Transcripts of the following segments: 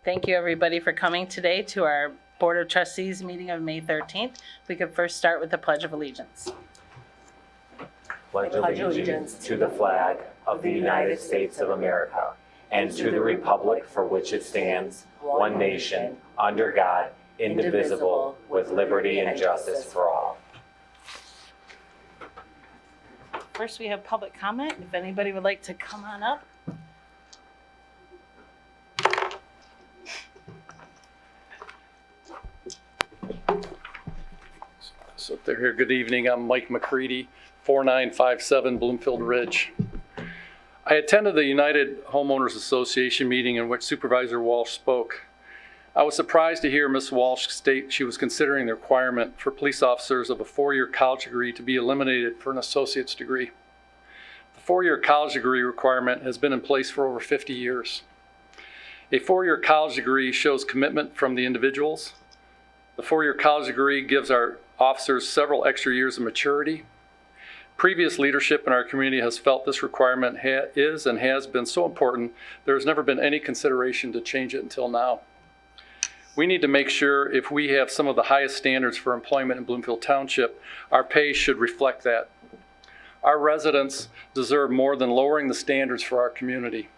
Thank you, everybody, for coming today to our Board of Trustees meeting of May 13th. We could first start with the Pledge of Allegiance. Pledge allegiance to the flag of the United States of America and to the republic for which it stands, one nation, under God, indivisible, with liberty and justice for all. First, we have public comment. If anybody would like to come on up. So they're here. Good evening. I'm Mike McCready, 4957 Bloomfield Ridge. I attended the United Homeowners Association meeting in which Supervisor Walsh spoke. I was surprised to hear Ms. Walsh state she was considering the requirement for police officers of a 4-year college degree to be eliminated for an associate's degree. The 4-year college degree requirement has been in place for over 50 years. A 4-year college degree shows commitment from the individuals. The 4-year college degree gives our officers several extra years of maturity. Previous leadership in our community has felt this requirement is and has been so important, there has never been any consideration to change it until now. We need to make sure if we have some of the highest standards for employment in Bloomfield Township, our pay should reflect that. Our residents deserve more than lowering the standards for our community.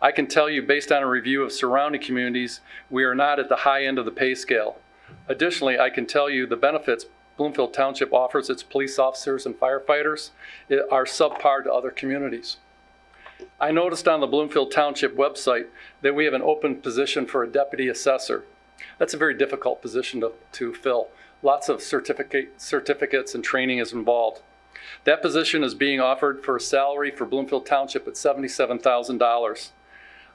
I can tell you, based on a review of surrounding communities, we are not at the high end of the pay scale. Additionally, I can tell you the benefits Bloomfield Township offers its police officers and firefighters are subpar to other communities. I noticed on the Bloomfield Township website that we have an open position for a deputy assessor. That's a very difficult position to fill. Lots of certificates and training is involved. That position is being offered for a salary for Bloomfield Township at $77,000.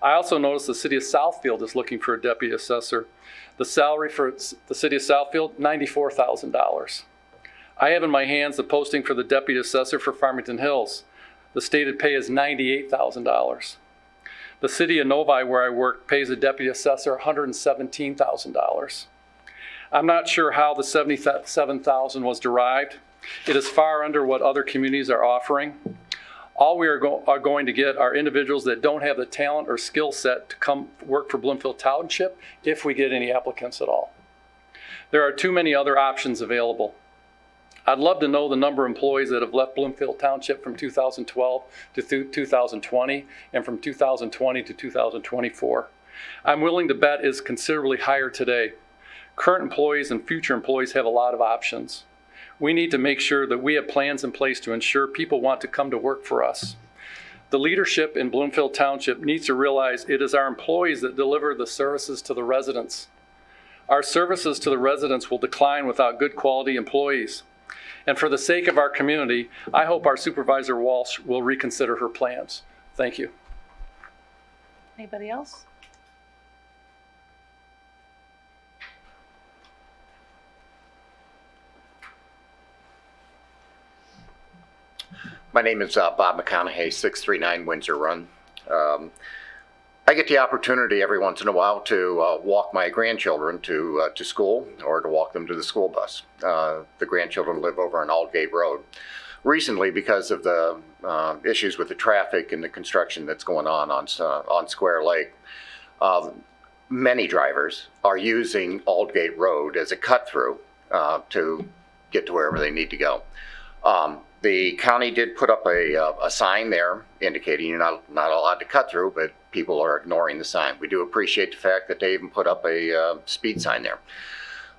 I also noticed the city of Southfield is looking for a deputy assessor. The salary for the city of Southfield, $94,000. I have in my hands the posting for the deputy assessor for Farmington Hills. The stated pay is $98,000. The city of Novi, where I work, pays a deputy assessor $117,000. I'm not sure how the $77,000 was derived. It is far under what other communities are offering. All we are going to get are individuals that don't have the talent or skill set to come work for Bloomfield Township, if we get any applicants at all. There are too many other options available. I'd love to know the number of employees that have left Bloomfield Township from 2012 to 2020 and from 2020 to 2024. I'm willing to bet is considerably higher today. Current employees and future employees have a lot of options. We need to make sure that we have plans in place to ensure people want to come to work for us. The leadership in Bloomfield Township needs to realize it is our employees that deliver the services to the residents. Our services to the residents will decline without good quality employees. And for the sake of our community, I hope our Supervisor Walsh will reconsider her plans. Thank you. Anybody else? My name is Bob McConaughey, 639 Windsor Run. I get the opportunity every once in a while to walk my grandchildren to school or to walk them to the school bus. The grandchildren live over on Aldgate Road. Recently, because of the issues with the traffic and the construction that's going on Square Lake, many drivers are using Aldgate Road as a cut-through to get to wherever they need to go. The county did put up a sign there indicating you're not allowed to cut through, but people are ignoring the sign. We do appreciate the fact that they even put up a speed sign there.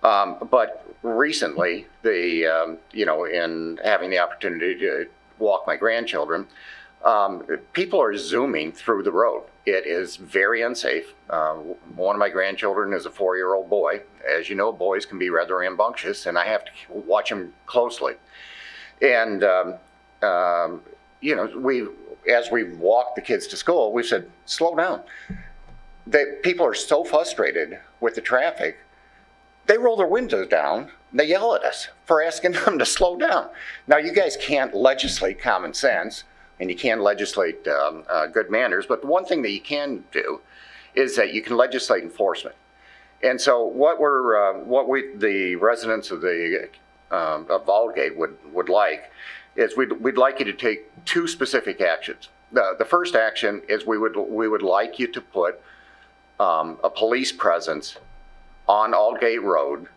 But recently, in having the opportunity to walk my grandchildren, people are zooming through the road. It is very unsafe. One of my grandchildren is a 4-year-old boy. As you know, boys can be rather rambunctious, and I have to watch them closely. And, as we walk the kids to school, we've said, slow down. People are so frustrated with the traffic, they roll their windows down, they yell at us for asking them to slow down. Now, you guys can't legislate common sense, and you can't legislate good manners, but the one thing that you can do is that you can legislate enforcement. And so what the residents of Aldgate would like is we'd like you to take 2 specific actions. The first action is we would like you to put a police presence on Aldgate Road,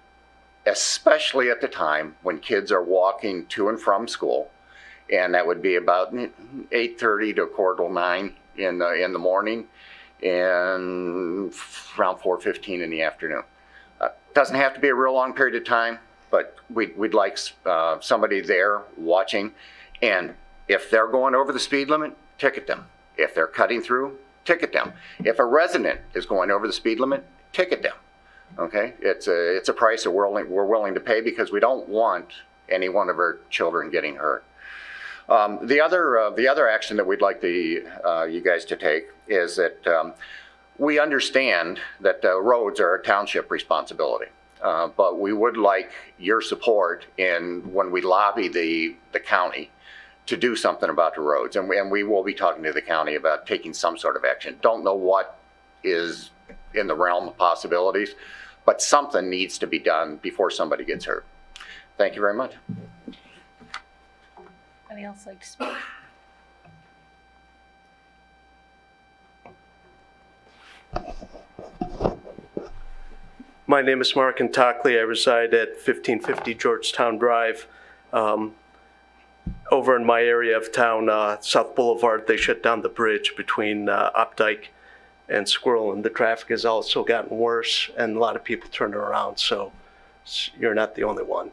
especially at the time when kids are walking to and from school. And that would be about 8:30 to 9:15 in the morning and around 4:15 in the afternoon. Doesn't have to be a real long period of time, but we'd like somebody there watching. And if they're going over the speed limit, ticket them. If they're cutting through, ticket them. If a resident is going over the speed limit, ticket them. Okay, it's a price that we're willing to pay because we don't want any one of our children getting hurt. The other action that we'd like you guys to take is that we understand that roads are a township responsibility, but we would like your support in when we lobby the county to do something about the roads, and we will be talking to the county about taking some sort of action. Don't know what is in the realm of possibilities, but something needs to be done before somebody gets hurt. Thank you very much. Anybody else like to speak? My name is Mark Intockley. I reside at 1550 Georgetown Drive. Over in my area of town, South Boulevard, they shut down the bridge between Opdyke and Squirrel, and the traffic has also gotten worse, and a lot of people turning around, so you're not the only one.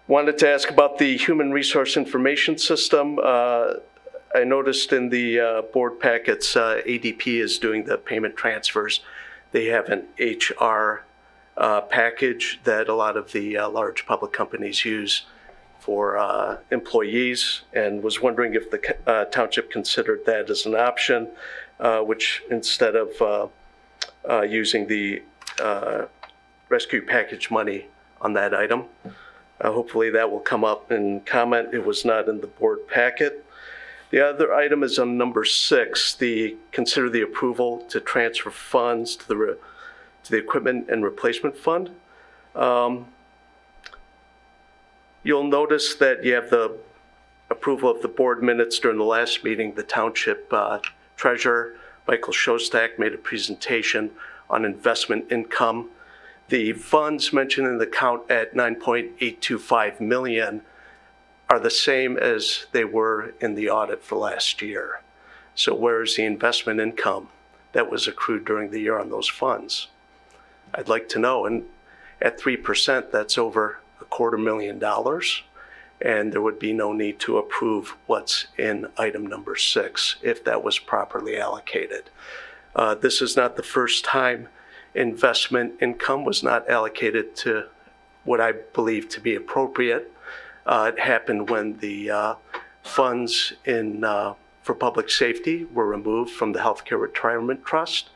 Wanted to ask about the Human Resource Information System. I noticed in the board packets, ADP is doing the payment transfers. They have an HR package that a lot of the large public companies use for employees, and was wondering if the township considered that as an option, which instead of using the rescue package money on that item. Hopefully that will come up in comment. It was not in the board packet. The other item is on number 6, consider the approval to transfer funds to the Equipment and Replacement Fund. You'll notice that you have the approval of the board minutes during the last meeting. The township treasurer, Michael Schostak, made a presentation on investment income. The funds mentioned in the count at $9.825 million are the same as they were in the audit for last year. So where is the investment income that was accrued during the year on those funds? I'd like to know. And at 3%, that's over $250,000, and there would be no need to approve what's in item number 6 if that was properly allocated. This is not the first time investment income was not allocated to what I believe to be appropriate. It happened when the funds for public safety were removed from the Healthcare Retirement Trust.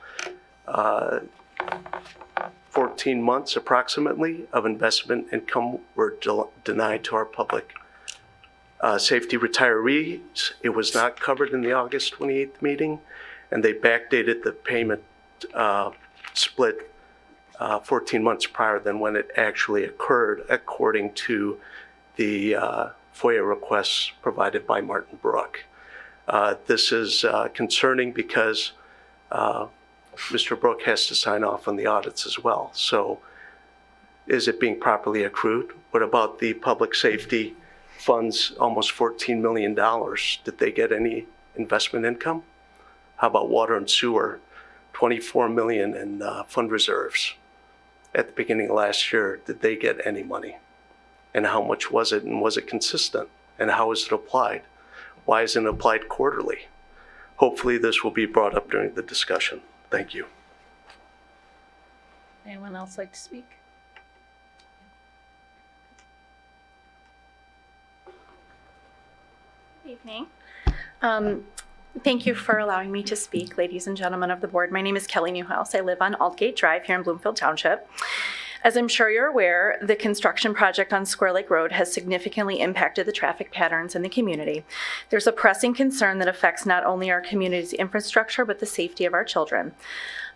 14 months approximately of investment income were denied to our public safety retirees. It was not covered in the August 28th meeting, and they backdated the payment split 14 months prior than when it actually occurred, according to the FOIA requests provided by Martin Brook. This is concerning because Mr. Brook has to sign off on the audits as well. So is it being properly accrued? What about the public safety funds, almost $14 million? Did they get any investment income? How about water and sewer? $24 million in fund reserves at the beginning of last year. Did they get any money? And how much was it, and was it consistent? And how is it applied? Why isn't it applied quarterly? Hopefully this will be brought up during the discussion. Thank you. Anyone else like to speak? Good evening. Thank you for allowing me to speak, ladies and gentlemen of the board. My name is Kelly Newhouse. I live on Aldgate Drive here in Bloomfield Township. As I'm sure you're aware, the construction project on Square Lake Road has significantly impacted the traffic patterns in the community. There's a pressing concern that affects not only our community's infrastructure, but the safety of our children.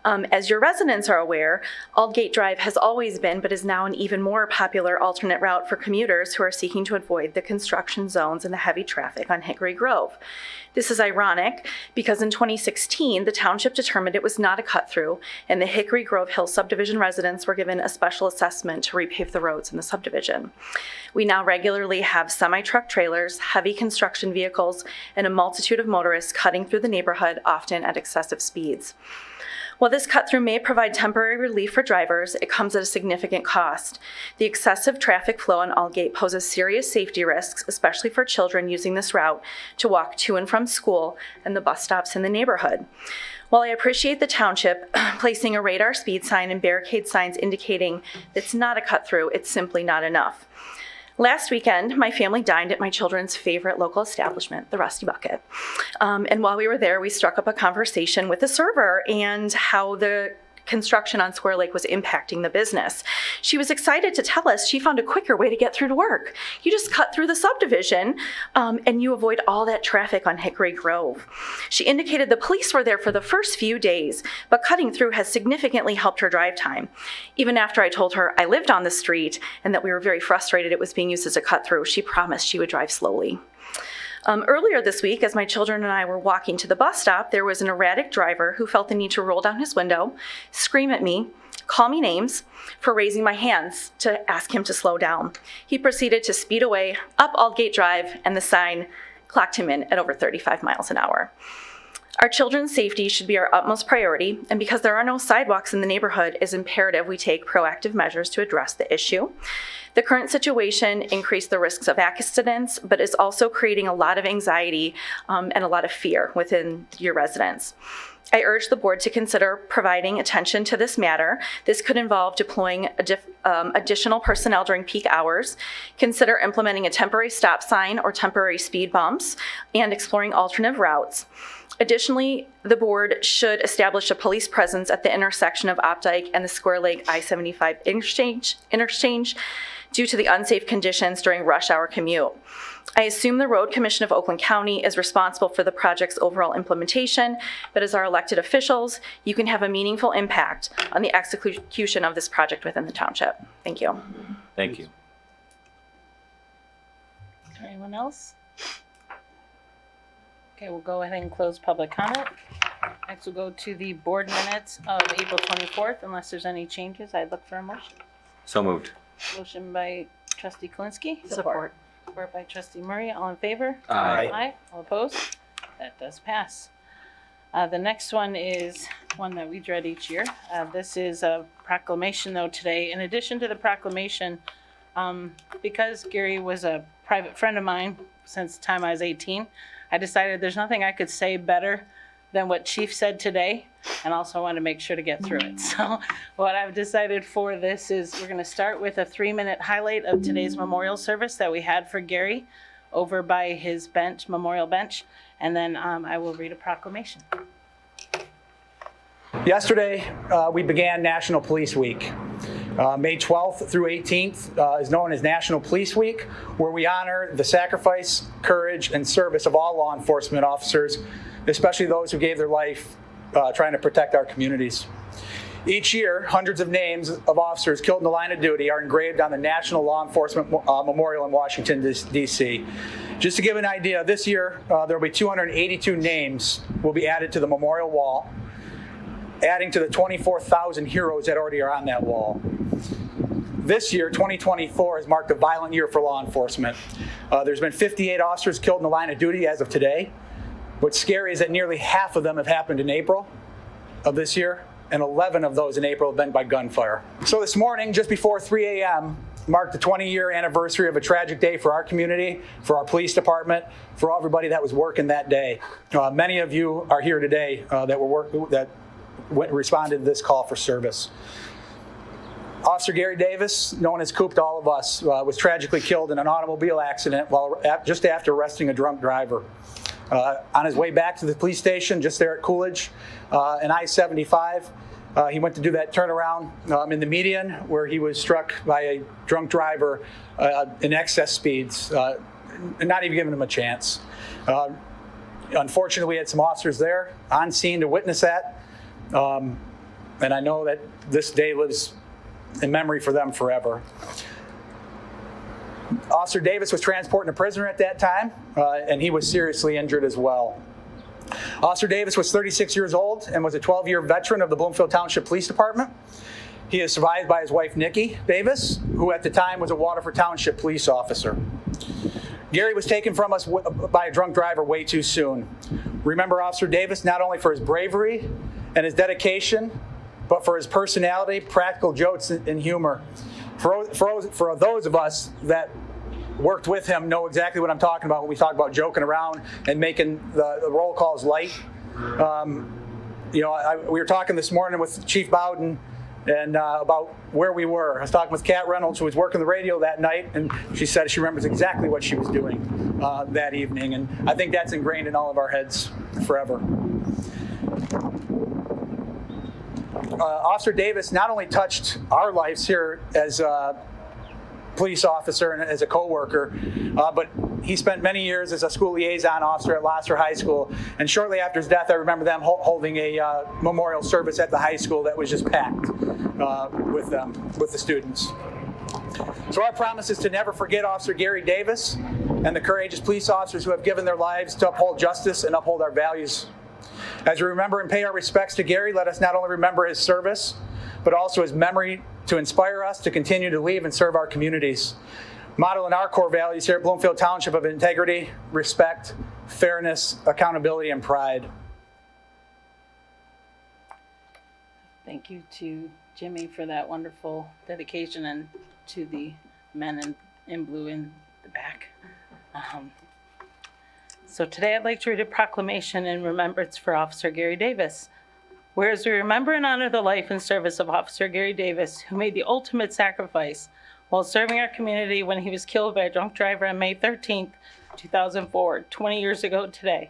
As your residents are aware, Aldgate Drive has always been, but is now an even more popular alternate route for commuters who are seeking to avoid the construction zones and the heavy traffic on Hickory Grove. This is ironic because in 2016, the township determined it was not a cut-through, and the Hickory Grove Hill subdivision residents were given a special assessment to repave the roads in the subdivision. We now regularly have semi-truck trailers, heavy construction vehicles, and a multitude of motorists cutting through the neighborhood, often at excessive speeds. While this cut-through may provide temporary relief for drivers, it comes at a significant cost. The excessive traffic flow on Aldgate poses serious safety risks, especially for children using this route to walk to and from school and the bus stops in the neighborhood. While I appreciate the township placing a radar speed sign and barricade signs indicating it's not a cut-through, it's simply not enough. Last weekend, my family dined at my children's favorite local establishment, the Rusty Bucket. And while we were there, we struck up a conversation with the server and how the construction on Square Lake was impacting the business. She was excited to tell us she found a quicker way to get through to work. You just cut through the subdivision and you avoid all that traffic on Hickory Grove. She indicated the police were there for the first few days, but cutting through has significantly helped her drive time. Even after I told her I lived on the street and that we were very frustrated it was being used as a cut through, she promised she would drive slowly. Earlier this week, as my children and I were walking to the bus stop, there was an erratic driver who felt the need to roll down his window, scream at me, call me names for raising my hands to ask him to slow down. He proceeded to speed away up Aldgate Drive, and the sign clocked him in at over 35 miles an hour. Our children's safety should be our utmost priority, and because there are no sidewalks in the neighborhood, it is imperative we take proactive measures to address the issue. The current situation increased the risks of accidents, but is also creating a lot of anxiety and a lot of fear within your residents. I urge the board to consider providing attention to this matter. This could involve deploying additional personnel during peak hours, consider implementing a temporary stop sign or temporary speed bumps, and exploring alternative routes. Additionally, the board should establish a police presence at the intersection of Opdyke and the Square Lake I-75 interchange due to the unsafe conditions during rush hour commute. I assume the Road Commission of Oakland County is responsible for the project's overall implementation, but as our elected officials, you can have a meaningful impact on the execution of this project within the township. Thank you. Thank you. Anyone else? Okay, we'll go ahead and close public comment. Next, we'll go to the board minutes of April 24th. Unless there's any changes, I'd look for a motion. So moved. Motion by trustee Kalinsky. Support. Support by trustee Murray. All in favor? Aye. Aye. All opposed? That does pass. The next one is one that we dread each year. This is a proclamation, though, today. In addition to the proclamation, because Gary was a private friend of mine since the time I was 18, I decided there's nothing I could say better than what Chief said today, and also I want to make sure to get through it. So what I've decided for this is we're going to start with a 3-minute highlight of today's memorial service that we had for Gary over by his bench, memorial bench, and then I will read a proclamation. Yesterday, we began National Police Week. May 12th through 18th is known as National Police Week, where we honor the sacrifice, courage, and service of all law enforcement officers, especially those who gave their life trying to protect our communities. Each year, hundreds of names of officers killed in the line of duty are engraved on the National Law Enforcement Memorial in Washington, D.C. Just to give an idea, this year there will be 282 names will be added to the memorial wall, adding to the 24,000 heroes that already are on that wall. This year, 2024, has marked a violent year for law enforcement. There's been 58 officers killed in the line of duty as of today. What's scary is that nearly half of them have happened in April of this year, and 11 of those in April have been by gunfire. So this morning, just before 3 a.m., marked the 20-year anniversary of a tragic day for our community, for our police department, for everybody that was working that day. Many of you are here today that responded to this call for service. Officer Gary Davis, known as Coop to all of us, was tragically killed in an automobile accident just after arresting a drunk driver. On his way back to the police station just there at Coolidge and I-75, He went to do that turnaround in the median where he was struck by a drunk driver in excess speeds, not even giving him a chance. Unfortunately, we had some officers there on scene to witness that. And I know that this day lives in memory for them forever. Officer Davis was transporting a prisoner at that time, and he was seriously injured as well. Officer Davis was 36 years old and was a 12-year veteran of the Bloomfield Township Police Department. He is survived by his wife, Nikki Davis, who at the time was a Waterford Township police officer. Gary was taken from us by a drunk driver way too soon. Remember Officer Davis not only for his bravery and his dedication, but for his personality, practical jokes, and humor. For those of us that worked with him know exactly what I'm talking about when we talk about joking around and making the roll calls light. We were talking this morning with Chief Bowden and about where we were. I was talking with Kat Reynolds, who was working the radio that night, and she said she remembers exactly what she was doing that evening. And I think that's ingrained in all of our heads forever. Officer Davis not only touched our lives here as a police officer and as a co-worker, but he spent many years as a school liaison officer at Lasser High School. And shortly after his death, I remember them holding a memorial service at the high school that was just packed with the students. So our promise is to never forget Officer Gary Davis and the courageous police officers who have given their lives to uphold justice and uphold our values. As we remember and pay our respects to Gary, let us not only remember his service, but also his memory to inspire us to continue to lead and serve our communities. Modeling our core values here at Bloomfield Township of integrity, respect, fairness, accountability, and pride. Thank you to Jimmy for that wonderful dedication, and to the men in blue in the back. So today I'd like to read a proclamation in remembrance for Officer Gary Davis. Whereas we remember and honor the life and service of Officer Gary Davis, who made the ultimate sacrifice while serving our community when he was killed by a drunk driver on May 13th, 2004, 20 years ago today.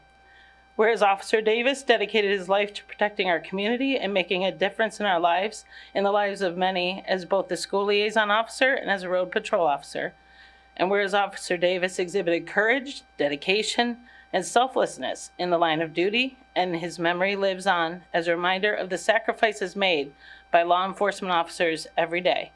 Whereas Officer Davis dedicated his life to protecting our community and making a difference in our lives, in the lives of many, as both the school liaison officer and as a road patrol officer. And whereas Officer Davis exhibited courage, dedication, and selflessness in the line of duty, and his memory lives on as a reminder of the sacrifices made by law enforcement officers every day.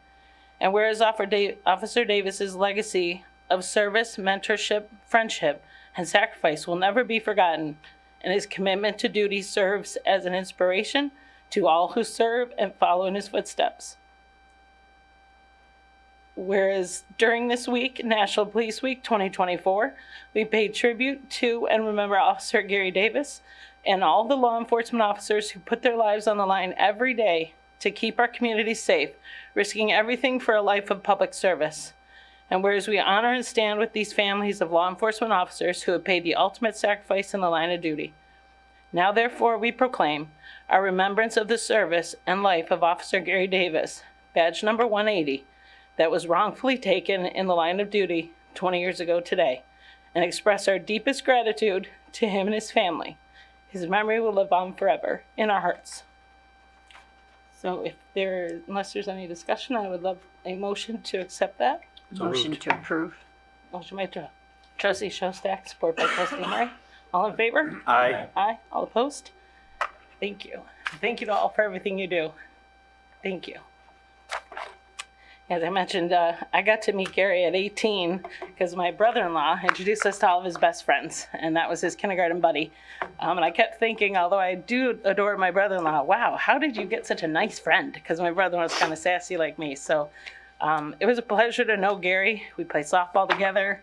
And whereas Officer Davis's legacy of service, mentorship, friendship, and sacrifice will never be forgotten, and his commitment to duty serves as an inspiration to all who serve and follow in his footsteps. Whereas during this week, National Police Week 2024, we pay tribute to and remember Officer Gary Davis and all the law enforcement officers who put their lives on the line every day to keep our communities safe, risking everything for a life of public service. And whereas we honor and stand with these families of law enforcement officers who have paid the ultimate sacrifice in the line of duty. Now therefore we proclaim our remembrance of the service and life of Officer Gary Davis, badge number 180, that was wrongfully taken in the line of duty 20 years ago today, and express our deepest gratitude to him and his family. His memory will live on forever in our hearts. So unless there's any discussion, I would love a motion to accept that. Motion to approve. Motion by Trustee Schostak, support by Trustee Murray. All in favor? Aye. Aye. All opposed? Thank you. Thank you to all for everything you do. Thank you. As I mentioned, I got to meet Gary at 18 because my brother-in-law introduced us to all of his best friends, and that was his kindergarten buddy. And I kept thinking, although I do adore my brother-in-law, wow, how did you get such a nice friend? Because my brother-in-law was kind of sassy like me. So it was a pleasure to know Gary. We played softball together.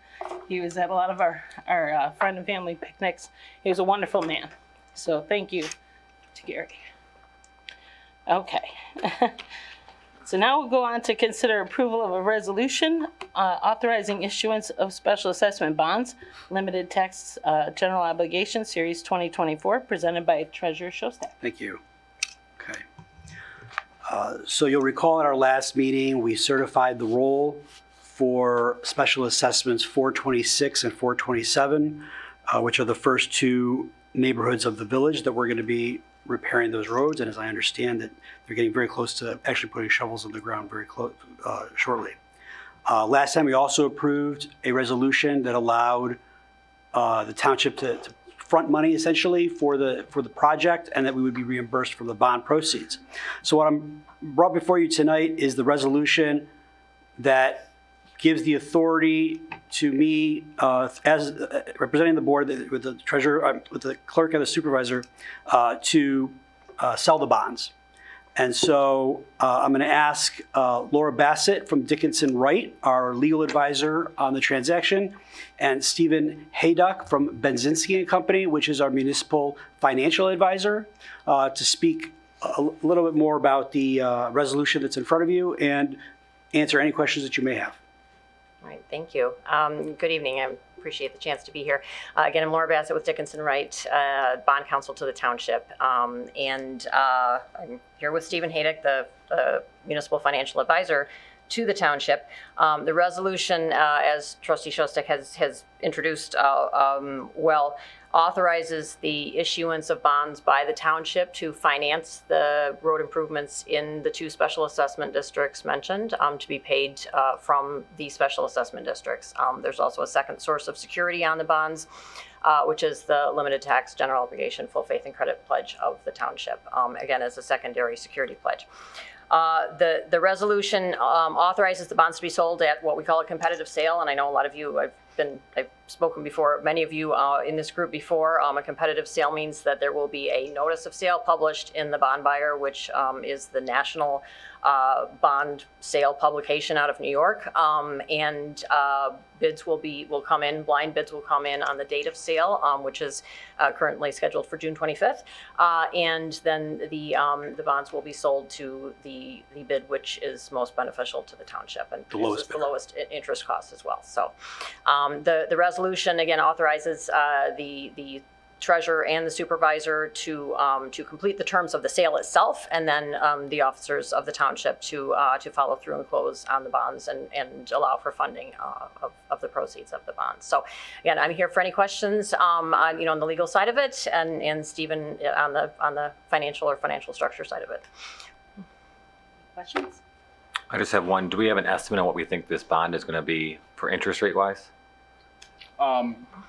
He was at a lot of our friend and family picnics. He was a wonderful man. So thank you to Gary. Okay. So now we'll go on to consider approval of a resolution authorizing issuance of special assessment bonds, limited tax general obligation, Series 2024, presented by Treasurer Schostak. Thank you. Okay. So you'll recall at our last meeting, we certified the roll for special assessments 426 and 427, which are the first two neighborhoods of the village that we're going to be repairing those roads. And as I understand that they're getting very close to actually putting shovels in the ground very close shortly. Last time we also approved a resolution that allowed the township to front money essentially for the project, and that we would be reimbursed from the bond proceeds. So what I'm brought before you tonight is the resolution that gives the authority to me as representing the board with the treasurer, with the clerk and the supervisor to sell the bonds. And so I'm going to ask Laura Bassett from Dickinson Wright, our legal advisor on the transaction, and Stephen Hayduck from Benzinski and Company, which is our municipal financial advisor, to speak a little bit more about the resolution that's in front of you and answer any questions that you may have. All right, thank you. Good evening. I appreciate the chance to be here. Again, I'm Laura Bassett with Dickinson Wright, bond counsel to the township. And I'm here with Stephen Hayduck, the municipal financial advisor to the township. The resolution, as Trustee Schostak has introduced authorizes the issuance of bonds by the township to finance the road improvements in the two special assessment districts mentioned, to be paid from the special assessment districts. There's also a second source of security on the bonds, which is the limited tax general obligation full faith and credit pledge of the township, again as a secondary security pledge. The resolution authorizes the bonds to be sold at what we call a competitive sale, and I know a lot of you, I've spoken before, many of you in this group before. A competitive sale means that there will be a notice of sale published in the Bond Buyer, which is the national bond sale publication out of New York, and bids will come in, blind bids will come in on the date of sale, which is currently scheduled for June 25th, and then the bonds will be sold to the bid which is most beneficial to the township and the lowest interest cost as well. So the resolution again authorizes the treasurer and the supervisor to complete the terms of the sale itself, and then the officers of the township to follow through and close on the bonds and allow for funding of the proceeds of the bonds. So again, I'm here for any questions on the legal side of it, and Stephen on the financial structure side of it. Questions? I just have one. Do we have an estimate on what we think this bond is going to be for interest rate wise?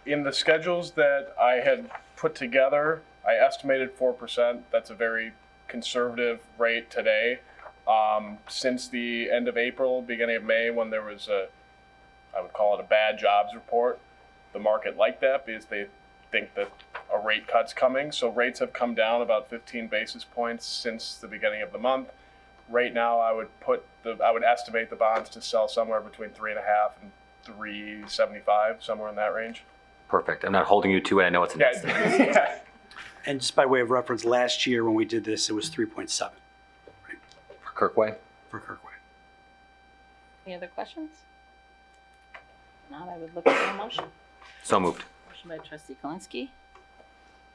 In the schedules that I had put together, I estimated 4%. That's a very conservative rate today. Since the end of April, beginning of May, when there was I would call it a bad jobs report, the market liked that because they think that a rate cut's coming. So rates have come down about 15 basis points since the beginning of the month. Right now, I would estimate the bonds to sell somewhere between 3.5 and 375, somewhere in that range. Perfect. I'm not holding you to it. I know it's an estimate. Yeah. And just by way of reference, last year when we did this, it was 3.7 right, For Kirkway? for Kirkway. Any other questions? Not, I would look for a motion. So moved. Motion by trustee Kalinsky,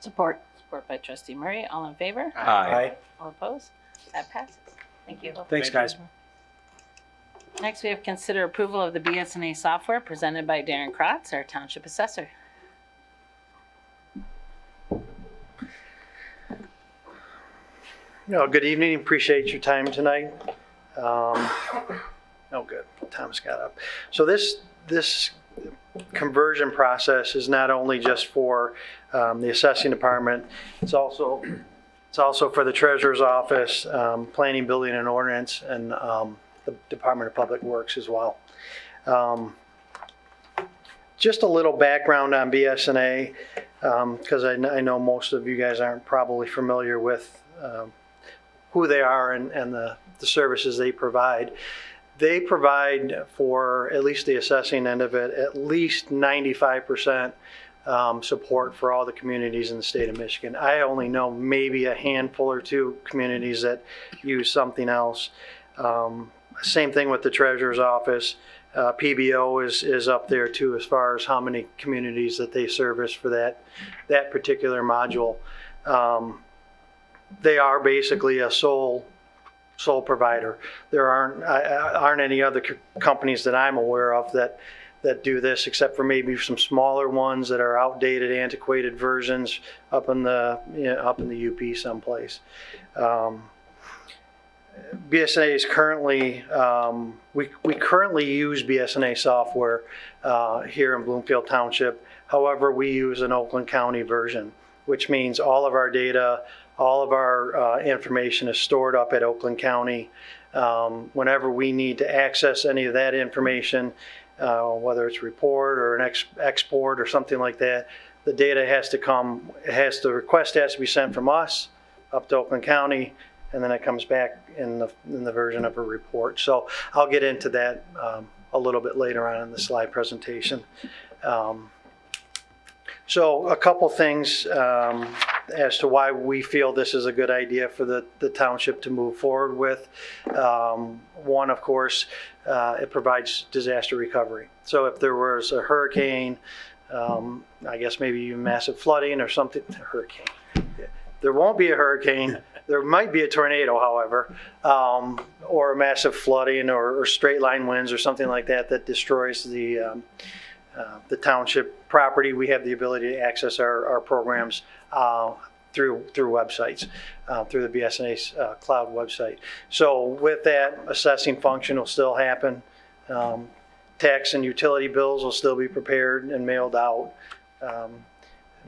Support. support by trustee Murray. All in favor? Aye. All opposed? That passes. Thank you. Thanks, guys. Next, we have consider approval of the BS&A software presented by Darrin Kraatz, our township assessor. Good evening. Appreciate your time tonight. Good. Thomas got up. So this conversion process is not only just for the assessing department. It's also for the treasurer's office, planning, building, and ordinance, and the Department of Public Works as well. Just a little background on BS&A, because I know most of you guys aren't probably familiar with who they are and the services they provide. They provide, for at least the assessing end of it, at least 95% support for all the communities in the state of Michigan. I only know maybe a handful or two communities that use something else. Same thing with the treasurer's office. PBO is up there too, as far as how many communities that they service for that particular module. They are basically a sole provider. There aren't any other companies that I'm aware of that that do this, except for maybe some smaller ones that are outdated, antiquated versions up in the UP someplace. BS&A is currently, we currently use BS&A software here in Bloomfield Township. However, we use an Oakland County version, which means all of our data, all of our information is stored up at Oakland County. Whenever we need to access any of that information, whether it's a report or an export or something like that, the data has to come, the request has to be sent from us up to Oakland County, and then it comes back in the version of a report. So I'll get into that a little bit later on in the slide presentation. So a couple things as to why we feel this is a good idea for the township to move forward with. One, of course, it provides disaster recovery. So if there was a hurricane, I guess maybe even massive flooding or something, hurricane. There won't be a hurricane. There might be a tornado, however, or a massive flooding or straight line winds or something like that that destroys the township property. We have the ability to access our programs through websites, through the BS&A cloud website. So with that, assessing function will still happen. Tax and utility bills will still be prepared and mailed out.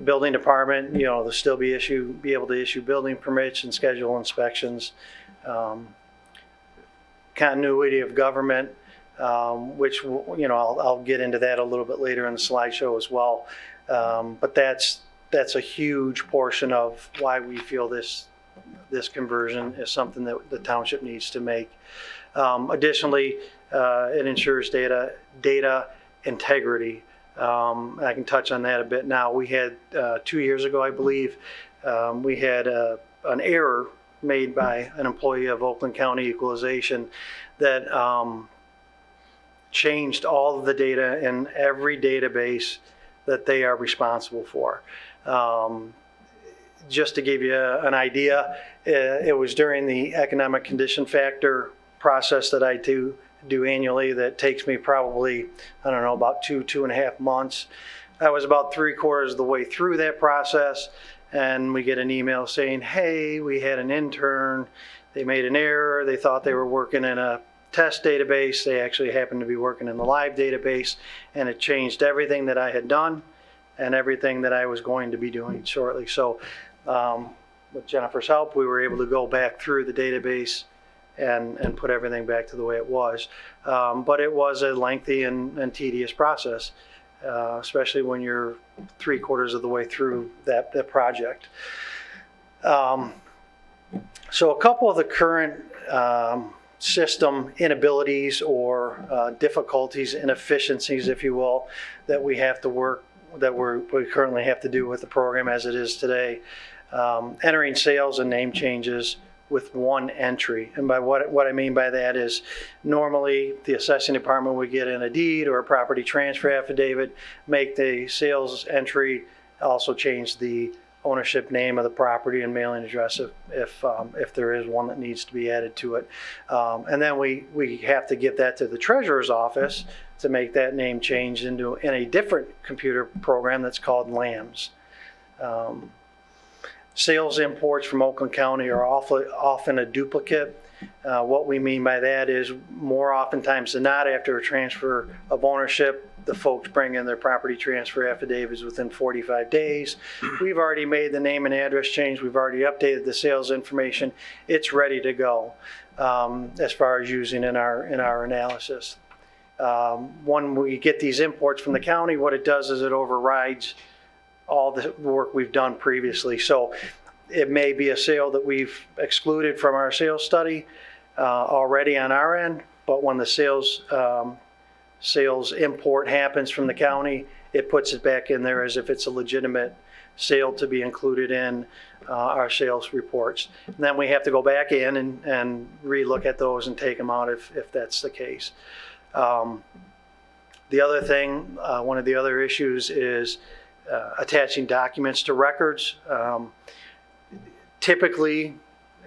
Building department, they'll still be able to issue building permits and schedule inspections. Continuity of government, which I'll get into that a little bit later in the slideshow as well. But that's a huge portion of why we feel this conversion is something that the township needs to make. Additionally, it ensures data integrity. I can touch on that a bit now. We had 2 years ago, I believe, we had an error made by an employee of Oakland County Equalization that changed all of the data in every database that they are responsible for. Just to give you an idea, it was during the economic condition factor process that I do annually that takes me probably, about 2.5 months. I was about 3/4 of the way through that process, and we get an email saying, hey, we had an intern, they made an error, they thought they were working in a test database, they actually happened to be working in the live database, and it changed everything that I had done and everything that I was going to be doing shortly. So with Jennifer's help, we were able to go back through the database and put everything back to the way it was. But it was a lengthy and tedious process, especially when you're 3/4 of the way through that project. So a couple of the current system inabilities or difficulties, inefficiencies, if you will, that we have to work, that we currently have to do with the program as it is today. Entering sales and name changes with one entry. And by what I mean by that is normally the assessing department would get in a deed or a property transfer affidavit, make the sales entry, also change the ownership name of the property and mailing address if there is one that needs to be added to it. And then we have to get that to the treasurer's office to make that name change in a different computer program that's called LAMS. Sales imports from Oakland County are often a duplicate. What we mean by that is more oftentimes than not, after a transfer of ownership, the folks bring in their property transfer affidavits within 45 days. We've already made the name and address change. We've already updated the sales information. It's ready to go as far as using in our analysis. When we get these imports from the county, what it does is it overrides all the work we've done previously. So it may be a sale that we've excluded from our sales study already on our end, but when the sales import happens from the county, it puts it back in there as if it's a legitimate sale to be included in our sales reports. And then we have to go back in and re-look at those and take them out if that's the case. The other thing, one of the other issues is attaching documents to records. Typically,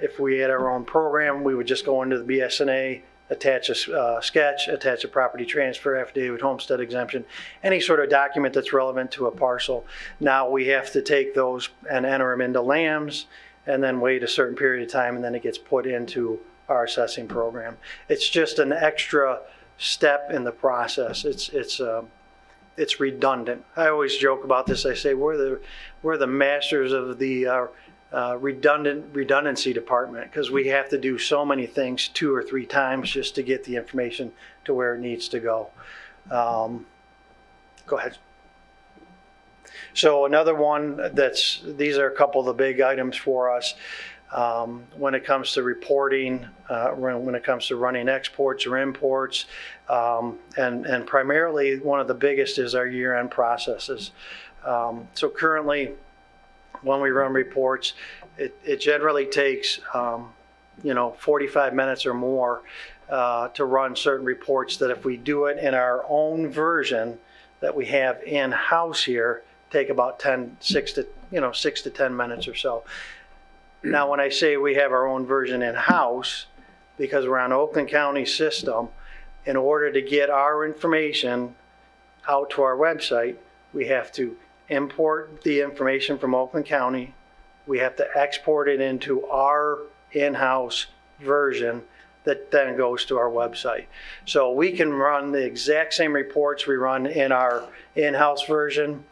if we had our own program, we would just go into the BS&A attach a sketch, attach a property transfer affidavit, homestead exemption, any sort of document that's relevant to a parcel. Now we have to take those and enter them into LAMs and then wait a certain period of time, and then it gets put into our assessing program. It's just an extra step in the process. It's redundant. I always joke about this. I say we're the masters of the redundancy department, because we have to do so many things 2 or 3 times just to get the information to where it needs to go. Go ahead. So another one these are a couple of the big items for us. When it comes to reporting, when it comes to running exports or imports, and primarily one of the biggest is our year-end processes. So currently, when we run reports, it generally takes 45 minutes or more to run certain reports that if we do it in our own version that we have in-house here, take about 6 to 10 minutes or so. Now, when I say we have our own version in-house, because we're on Oakland County system, in order to get our information out to our website, we have to import the information from Oakland County. We have to export it into our in-house version that then goes to our website. So we can run the exact same reports we run in our in-house version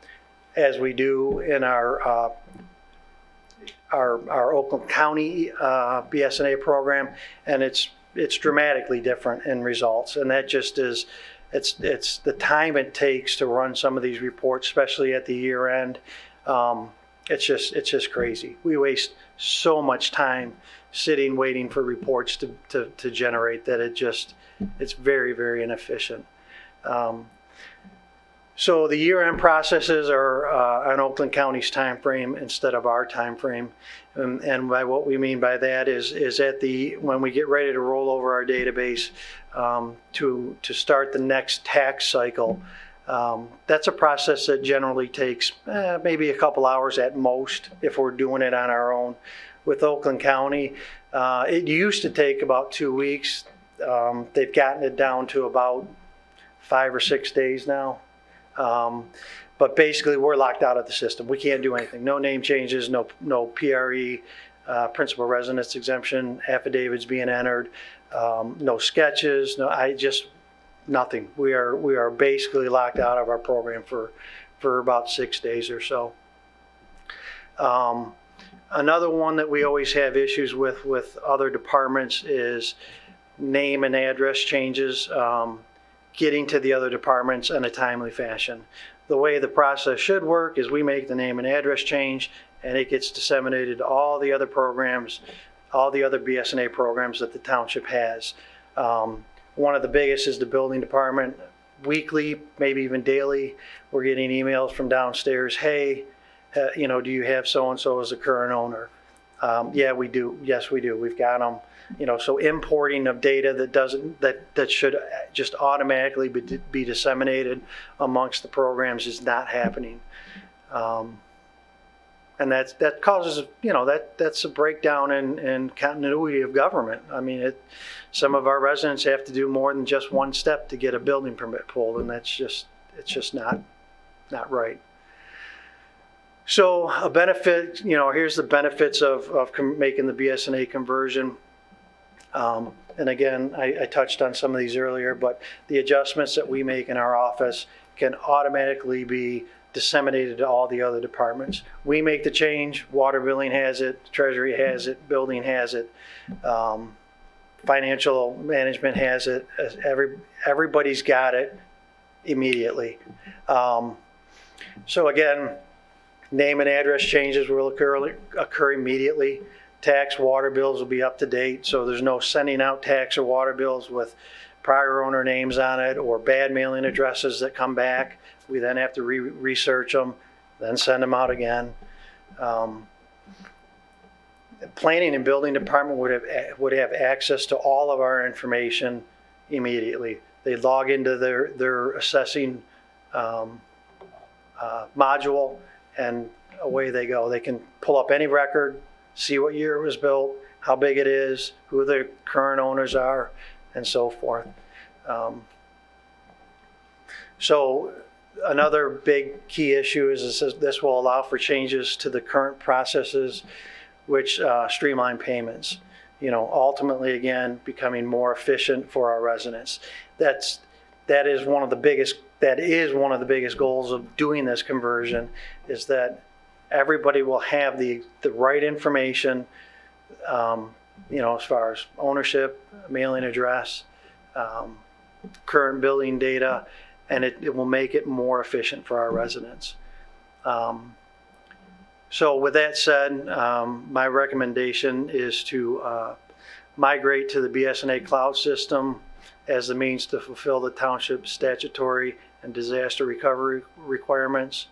as we do in our Oakland County BS&A program, and it's dramatically different in results. And that just is, it's the time it takes to run some of these reports, especially at the year end. It's just crazy. We waste so much time sitting waiting for reports to generate that it's very, very inefficient. So the year-end processes are on Oakland County's time frame instead of our time frame. And by what we mean by that is when we get ready to roll over our database to start the next tax cycle, that's a process that generally takes maybe a couple hours at most if we're doing it on our own. With Oakland County, it used to take about 2 weeks. They've gotten it down to about 5 or 6 days now. But basically we're locked out of the system. We can't do anything. No name changes, no PRE, principal residence exemption affidavits being entered, no sketches, nothing. We are basically locked out of our program for about 6 days or so. Another one that we always have issues with other departments is name and address changes. Getting to the other departments in a timely fashion. The way the process should work is we make the name and address change, and it gets disseminated to all the other programs, all the other BS&A programs that the township has. One of the biggest is the building department. Weekly, maybe even daily, we're getting emails from downstairs. Hey, do you have so-and-so as a current owner? Yeah, we do. Yes, we do. We've got them. So importing of data that should just automatically be disseminated amongst the programs is not happening. And that causes, that's a breakdown in continuity of government. I mean, some of our residents have to do more than just one step to get a building permit pulled, and it's just not right. So a benefit, here's the benefits of making the BS&A conversion. And again, I touched on some of these earlier, but the adjustments that we make in our office can automatically be disseminated to all the other departments. We make the change, water billing has it, treasury has it, building has it, financial management has it, everybody's got it immediately. So again, name and address changes will occur immediately. Tax, water bills will be up to date, so there's no sending out tax or water bills with prior owner names on it or bad mailing addresses that come back. We then have to research them, then send them out again. Planning and building department would have access to all of our information immediately. They log into their assessing module, and away they go. They can pull up any record, see what year it was built, how big it is, who the current owners are, and so forth. So another big key issue is this will allow for changes to the current processes which streamline payments. Ultimately, again, becoming more efficient for our residents. That is one of the biggest goals of doing this conversion, is that everybody will have the right information, as far as ownership, mailing address, current billing data, and it will make it more efficient for our residents. So with that said, my recommendation is to migrate to the BS&A cloud system as the means to fulfill the township statutory and disaster recovery requirements.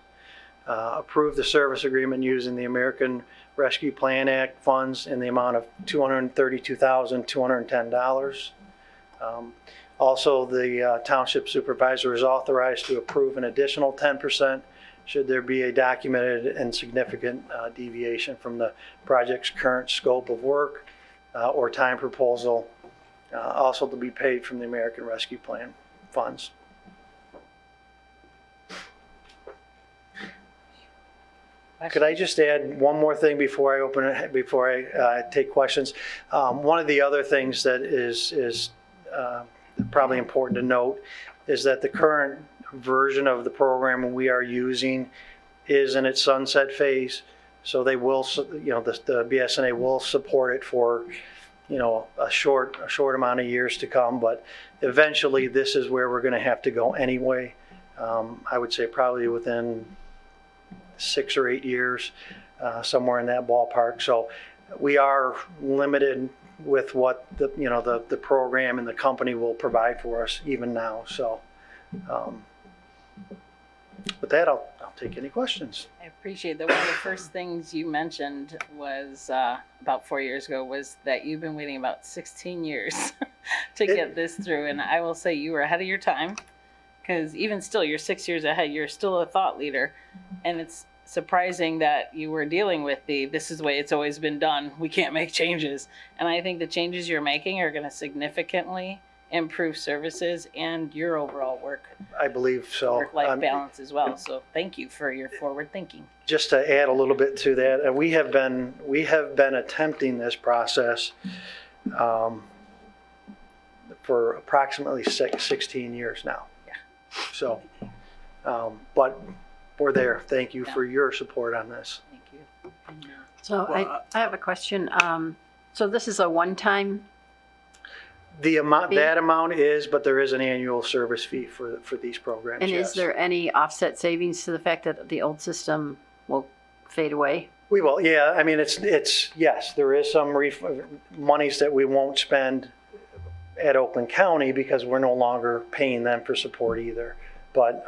Approve the service agreement using the American Rescue Plan Act funds in the amount of $232,210. Also, the township supervisor is authorized to approve an additional 10% should there be a documented and significant deviation from the project's current scope of work or time proposal, also to be paid from the American Rescue Plan funds. Could I just add one more thing before I open it, before I take questions? One of the other things that is probably important to note is that the current version of the program we are using is in its sunset phase. So they will, the BS&A will support it for, a short amount of years to come. But eventually, this is where we're going to have to go anyway. I would say probably within 6 or 8 years, somewhere in that ballpark. So we are limited with what the program and the company will provide for us even now. So with that, I'll take any questions. I appreciate that. One of the first things you mentioned was about 4 years ago was that you've been waiting about 16 years to get this through. And I will say you were ahead of your time, because even still, you're 6 years ahead. You're still a thought leader. And it's surprising that you were dealing with this is the way it's always been done. We can't make changes. And I think the changes you're making are going to significantly improve services and your overall I believe so. Work-life balance as well. So thank you for your forward thinking. Just to add a little bit to that, we have been attempting this process for approximately 16 years now. Yeah. So, but we're there. Thank you for your support on this. Thank you. So I have a question. So this is a one-time? The amount, that amount is, but there is an annual service fee for these programs. And yes. is there any offset savings to the fact that the old system will fade away? We will, yeah. I mean, it's yes, there is some monies that we won't spend at Oakland County because we're no longer paying them for support either. But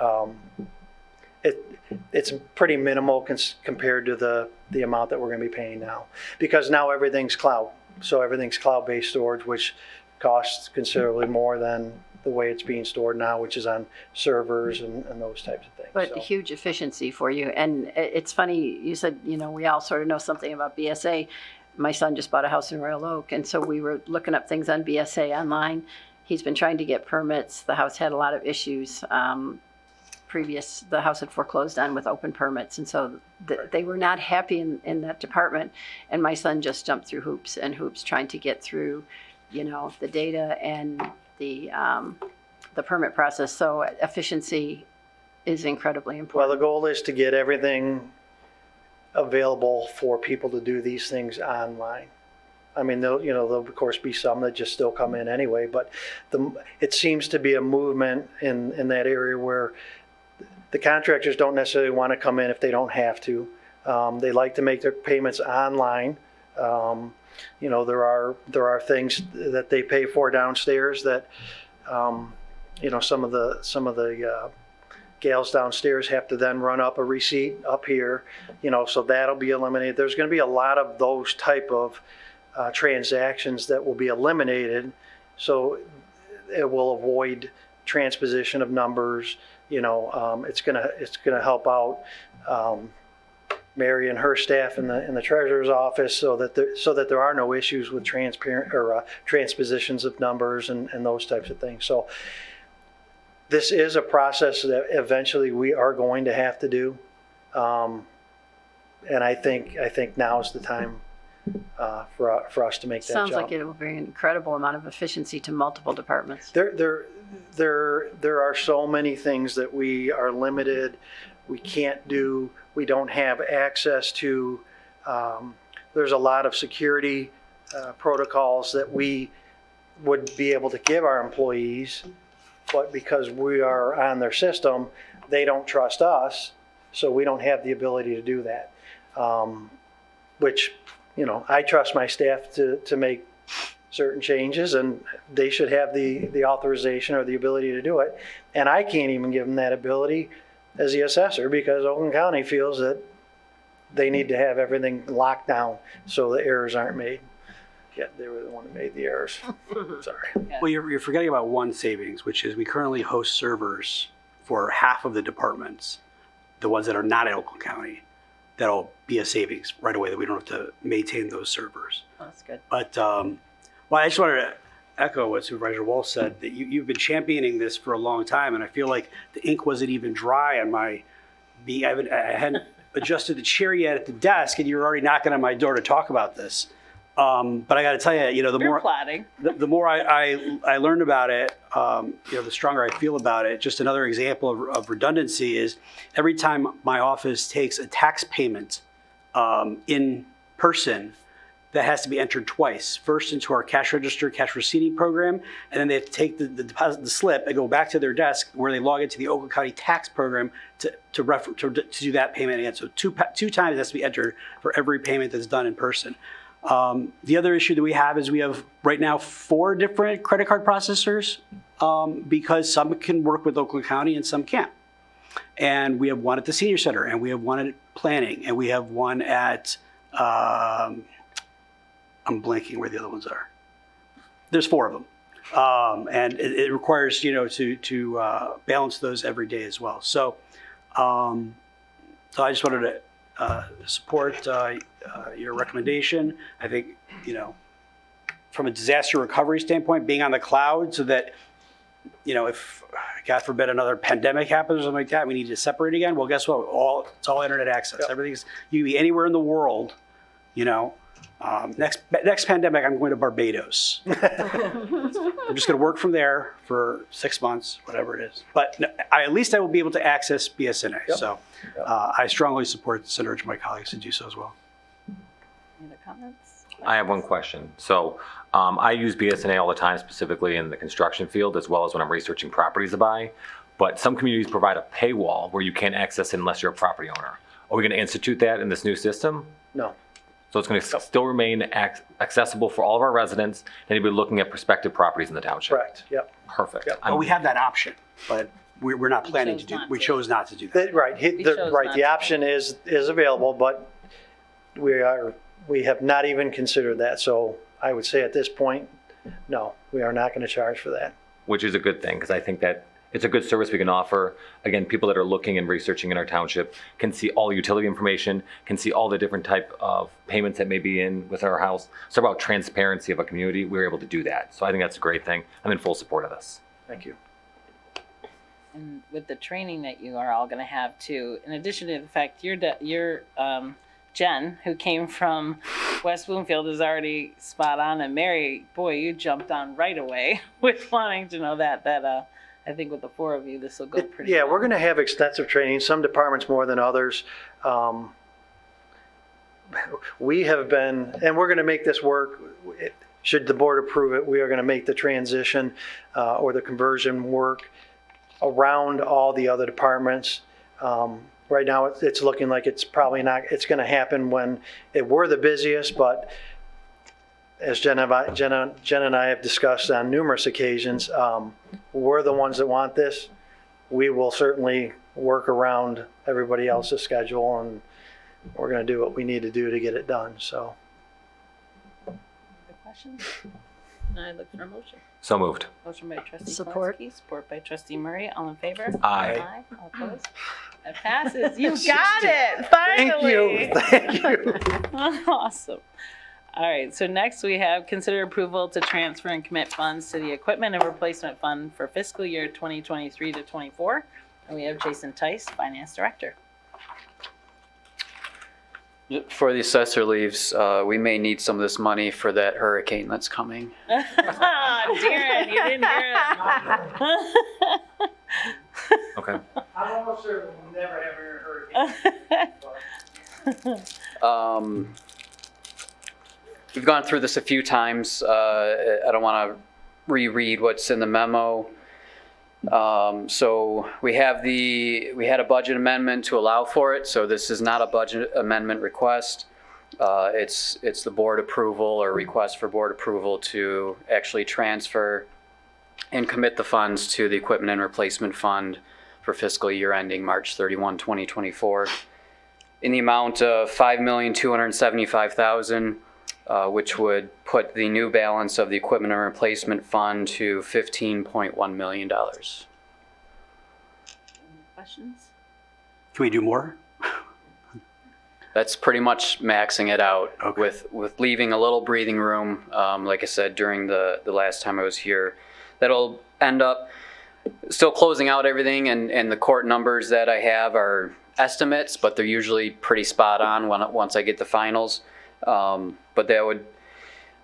it's pretty minimal compared to the amount that we're going to be paying now, because now everything's cloud. So everything's cloud-based storage, which costs considerably more than the way it's being stored now, which is on servers and those types of things. But so. A huge efficiency for you. And it's funny, you said, we all sort of know something about BSA. My son just bought a house in Royal Oak, and so we were looking up things on BSA online. He's been trying to get permits. The house had a lot of issues. The house had foreclosed on with open permits, and so they were not happy in that department. And my son just jumped through hoops trying to get through the data and the permit process. So efficiency is incredibly important. Well, the goal is to get everything available for people to do these things online. I mean, there'll of course be some that just still come in anyway, but it seems to be a movement in that area where the contractors don't necessarily want to come in if they don't have to. They like to make their payments online. There are things that they pay for downstairs that, some of the gals downstairs have to then run up a receipt up here, so that'll be eliminated. There's going to be a lot of those type of transactions that will be eliminated, so it will avoid transposition of numbers. It's gonna help out Mary and her staff in the treasurer's office so that there are no issues with transpositions of numbers and those types of things. So this is a process that eventually we are going to have to do. And I think now is the time for us to make that Sounds jump. like it will bring an incredible amount of efficiency to multiple departments. There are so many things that we are limited, we can't do, we don't have access to. There's a lot of security protocols that we would be able to give our employees, but because we are on their system, they don't trust us, so we don't have the ability to do that. Which, you know, I trust my staff to make certain changes, and they should have the authorization or the ability to do it. And I can't even give them that ability as the assessor because Oakland County feels that they need to have everything locked down so the errors aren't made. Yet they were the one that made the errors. Sorry. Well, you're forgetting about one savings, which is we currently host servers for half of the departments, the ones that are not in Oakland County. That'll be a savings right away that we don't have to maintain those servers. Oh, that's good. But, well, I just wanted to echo what Supervisor Walsh said, that you've been championing this for a long time, and I feel like the ink wasn't even dry on my, I hadn't adjusted the chair yet at the desk, and you were already knocking on my door to talk about this. But I got to tell you, you know, the more I learned about it, you know, the stronger I feel about it. Just another example of redundancy is every time my office takes a tax payment in person, that has to be entered twice. First into our cash register, cash receipting program, and then they have to take the deposit, the slip, and go back to their desk where they log into the Oakland County tax program to do that payment again. So two times it has to be entered for every payment that's done in person. The other issue that we have is we have right now 4 different credit card processors because some can work with Oakland County and some can't. And we have one at the senior center, and we have one at planning, and we have one at, I'm blanking where the other ones are. There's 4 of them. And it requires, you know, to balance those every day as well. So, so I just wanted to support your recommendation. I think, you know, from a disaster recovery standpoint, being on the cloud so that, you know, if, God forbid, another pandemic happens or something like that, we need to separate again. Well, guess what? It's all internet access. Yep. Everything's, you can be anywhere in the world, you know. Next pandemic, I'm going to Barbados. I'm just going to work from there for 6 months, whatever it is. But no, at least I will be able to access BS&A. Yep. So I strongly support and urge my colleagues to do so as well. Any other comments? I have one question. So I use BS&A all the time, specifically in the construction field, as well as when I'm researching properties to buy. But some communities provide a paywall where you can't access it unless you're a property owner. Are we going to institute that in this new system? No. So it's going to still remain accessible for all of our residents and anybody looking at prospective properties in the township? Correct, yep. Perfect. Yep. Well, we have that option, but we're not planning to do it. We chose not to do that. Right, the option is available, but we have not even considered that. So I would say at this point, no, we are not going to charge for that. Which is a good thing, because I think that it's a good service we can offer. Again, people that are looking and researching in our township can see all the utility information, can see all the different type of payments that may be in with our house. So about transparency of a community, we're able to do that. So I think that's a great thing. I'm in full support of this. Thank you. And with the training that you are all going to have too, in addition to the fact your Jen, who came from West Bloomfield, is already spot on, and Mary, boy, you jumped on right away with wanting to know that I think with the 4 of you, this will go pretty well. We're going to have extensive training, some departments more than others. We have been, and we're going to make this work. Should the board approve it, we are going to make the transition or the conversion work around all the other departments. Right now, it's looking like it's probably not, it's going to happen when we're the busiest, but as Jen and I have discussed on numerous occasions, we're the ones that want this. We will certainly work around everybody else's schedule, and we're going to do what we need to do to get it done. So, Other questions? I look for a motion. So moved. Motion by trustee Support. Kalinsky, support by trustee Murray. All in favor? Aye. All opposed? That passes. You got it, finally. Thank you. Awesome. All right, so next we have consider approval to transfer and commit funds to the Equipment and Replacement Fund for fiscal year 2023 to 24. And we have Jason Theis, Finance Director. For the assessor leaves, we may need some of this money for that hurricane that's coming. Darrin, you didn't hear him. Okay. I'm almost certain we'll never have a hurricane. We've gone through this a few times. I don't want to reread what's in the memo. So we had a budget amendment to allow for it. So this is not a budget amendment request. It's the board approval or request for board approval to actually transfer and commit the funds to the Equipment and Replacement Fund for fiscal year ending March 31, 2024 in the amount of $5,275,000. Which would put the new balance of the Equipment and Replacement Fund to $15.1 million. Questions? Can we do more? That's pretty much maxing it out. Okay. with leaving a little breathing room. Like I said, during the last time I was here, that'll end up still closing out everything, and the court numbers that I have are estimates, but they're usually pretty spot on once I get the finals. But that would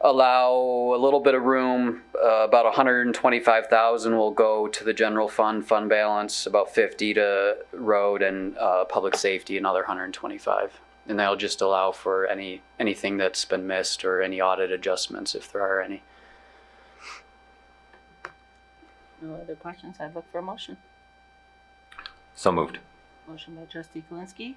allow a little bit of room. About $125,000 will go to the general fund balance, about $50,000 to road and public safety, another $125,000, and that'll just allow for anything that's been missed or any audit adjustments if there are any. No other questions? I'd look for a motion. So moved. Motion by trustee Kalinsky,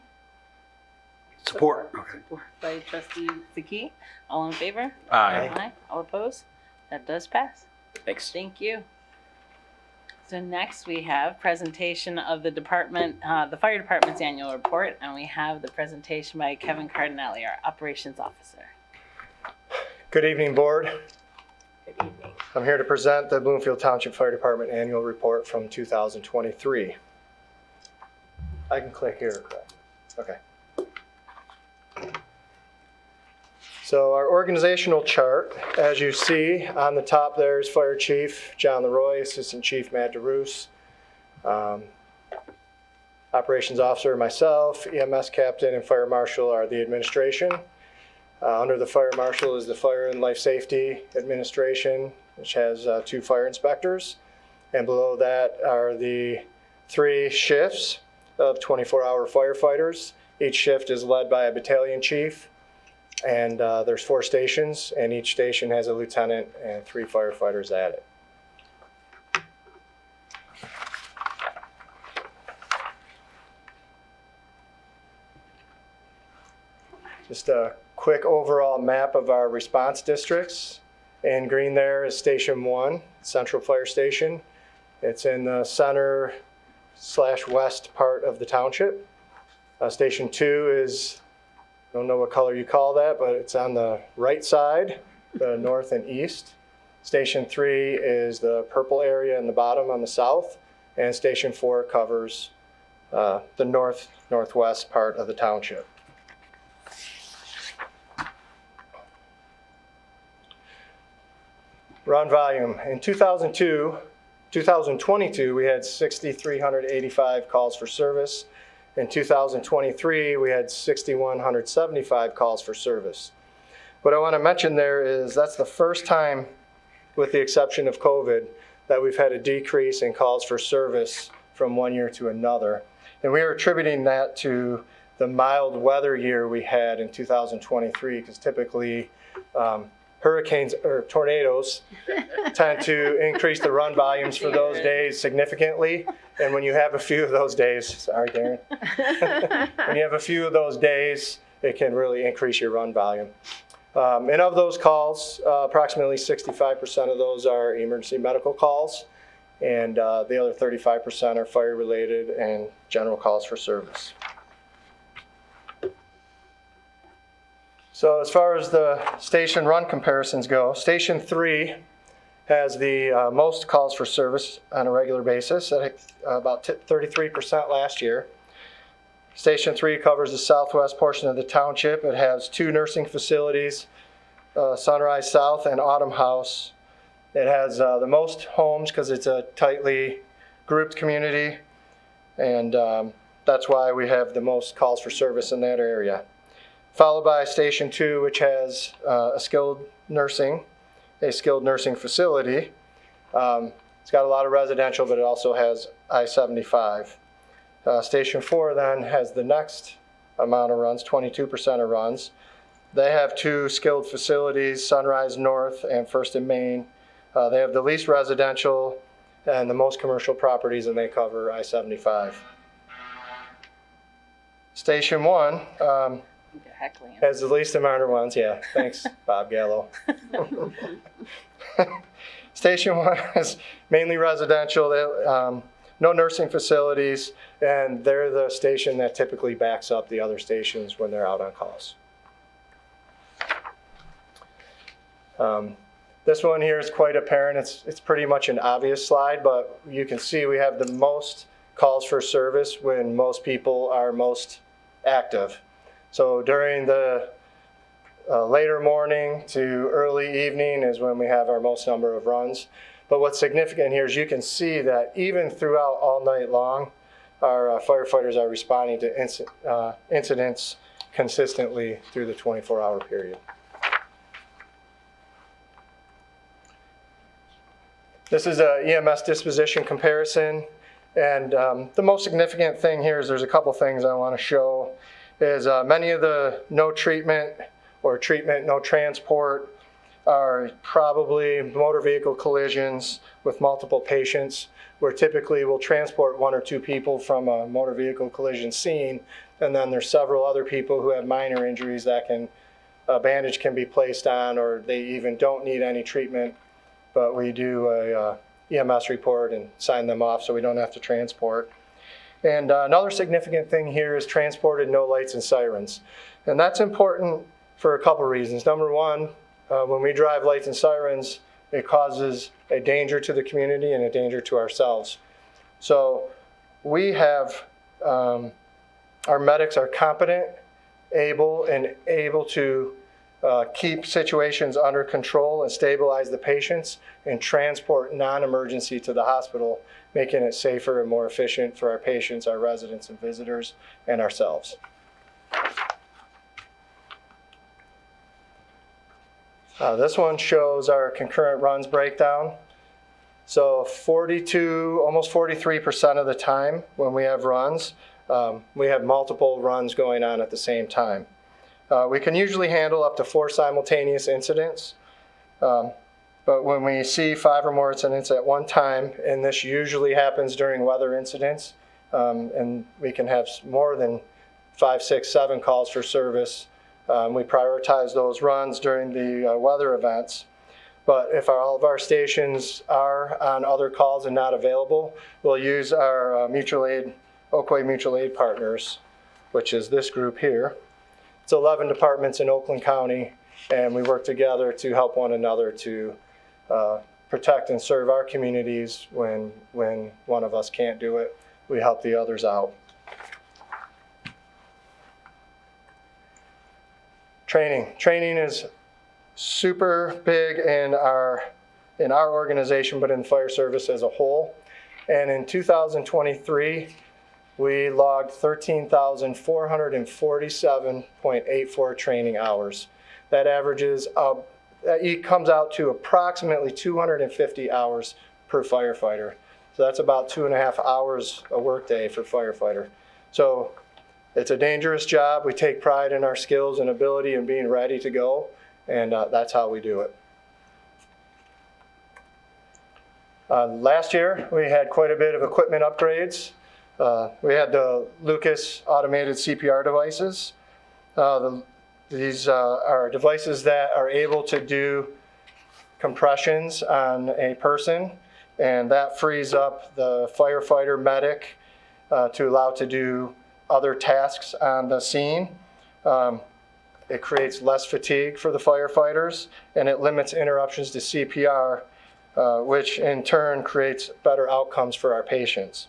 Support. Okay. support by trustee Zaki. All in favor? Aye. All opposed? That does pass. Thanks. Thank you. So next we have presentation of the department, the fire department's annual report, and we have the presentation by Kevin Cardinale, our operations officer. Good evening, board. Good evening. I'm here to present the Bloomfield Township Fire Department Annual Report from 2023. I can click here, correct? Okay. So our organizational chart, as you see on the top there is Fire Chief John Leroy, Assistant Chief Matt DeRoos, Operations Officer myself, EMS Captain, and Fire Marshal are the administration. Under the Fire Marshal is the Fire and Life Safety Administration, which has 2 fire inspectors. And below that are the 3 shifts of 24-hour firefighters. Each shift is led by a battalion chief, and there's 4 stations, and each station has a lieutenant and 3 firefighters at it. Just a quick overall map of our response districts. In green there is Station 1, Central Fire Station. It's in the center/west part of the township. Station 2 is, I don't know what color you call that, but it's on the right side, the north and east. Station 3 is the purple area in the bottom on the south, and Station 4 covers the northwest part of the township. Run volume. In 2022, we had 6,385 calls for service. In 2023, we had 6,175 calls for service. What I want to mention there is that's the first time, with the exception of COVID, that we've had a decrease in calls for service from one year to another. And we are attributing that to the mild weather year we had in 2023, because typically hurricanes or tornadoes tend to increase the run volumes for those days significantly. And when you have a few of those days, sorry, Darrin. When you have a few of those days, it can really increase your run volume. And of those calls, approximately 65% of those are emergency medical calls, and the other 35% are fire-related and general calls for service. So as far as the station run comparisons go, Station 3 has the most calls for service on a regular basis, at about 33% last year. Station 3 covers the southwest portion of the township. It has 2 nursing facilities, Sunrise South and Autumn House. It has the most homes because it's a tightly grouped community, and that's why we have the most calls for service in that area. Followed by Station 2, which has a skilled nursing facility. It's got a lot of residential, but it also has I-75. Station 4 then has the next amount of runs, 22% of runs. They have 2 skilled facilities, Sunrise North and First and Main. They have the least residential and the most commercial properties, and they cover I-75. Station 1 has the least amount of runs. Yeah, thanks, Bob Gallo. Station 1 is mainly residential, no nursing facilities, and they're the station that typically backs up the other stations when they're out on calls. This one here is quite apparent. It's pretty much an obvious slide, but you can see we have the most calls for service when most people are most active. So during the later morning to early evening is when we have our most number of runs. But what's significant here is you can see that even throughout all night long, our firefighters are responding to incidents consistently through the 24-hour period. This is a EMS disposition comparison, and the most significant thing here is there's a couple things I want to show. Is many of the no treatment or treatment no transport are probably motor vehicle collisions with multiple patients, where typically we'll transport 1 or 2 people from a motor vehicle collision scene, and then there's several other people who have minor injuries that a bandage can be placed on, or they even don't need any treatment, but we do a EMS report and sign them off so we don't have to transport. And another significant thing here is transported no lights and sirens. And that's important for a couple reasons. Number one, when we drive lights and sirens, it causes a danger to the community and a danger to ourselves. So we have, our medics are competent, able to keep situations under control and stabilize the patients and transport non-emergency to the hospital, making it safer and more efficient for our patients, our residents and visitors, and ourselves. This one shows our concurrent runs breakdown. So 42, almost 43% of the time when we have runs, we have multiple runs going on at the same time. We can usually handle up to 4 simultaneous incidents, but when we see 5 or more incidents at one time, and this usually happens during weather incidents, and we can have more than 5, 6, 7 calls for service, we prioritize those runs during the weather events. But if all of our stations are on other calls and not available, we'll use our mutual aid, Oakway Mutual Aid Partners, which is this group here. It's 11 departments in Oakland County, and we work together to help one another to protect and serve our communities. When one of us can't do it, we help the others out. Training is super big in our organization, but in the fire service as a whole. And in 2023, we logged 13,447.84 training hours. That averages it comes out to approximately 250 hours per firefighter. So that's about 2.5 hours a workday for firefighter. So it's a dangerous job. We take pride in our skills and ability and being ready to go, and that's how we do it. Last year, we had quite a bit of equipment upgrades. We had the Lucas automated CPR devices. These are devices that are able to do compressions on a person, and that frees up the firefighter medic to allow to do other tasks on the scene. It creates less fatigue for the firefighters, and it limits interruptions to CPR which in turn creates better outcomes for our patients.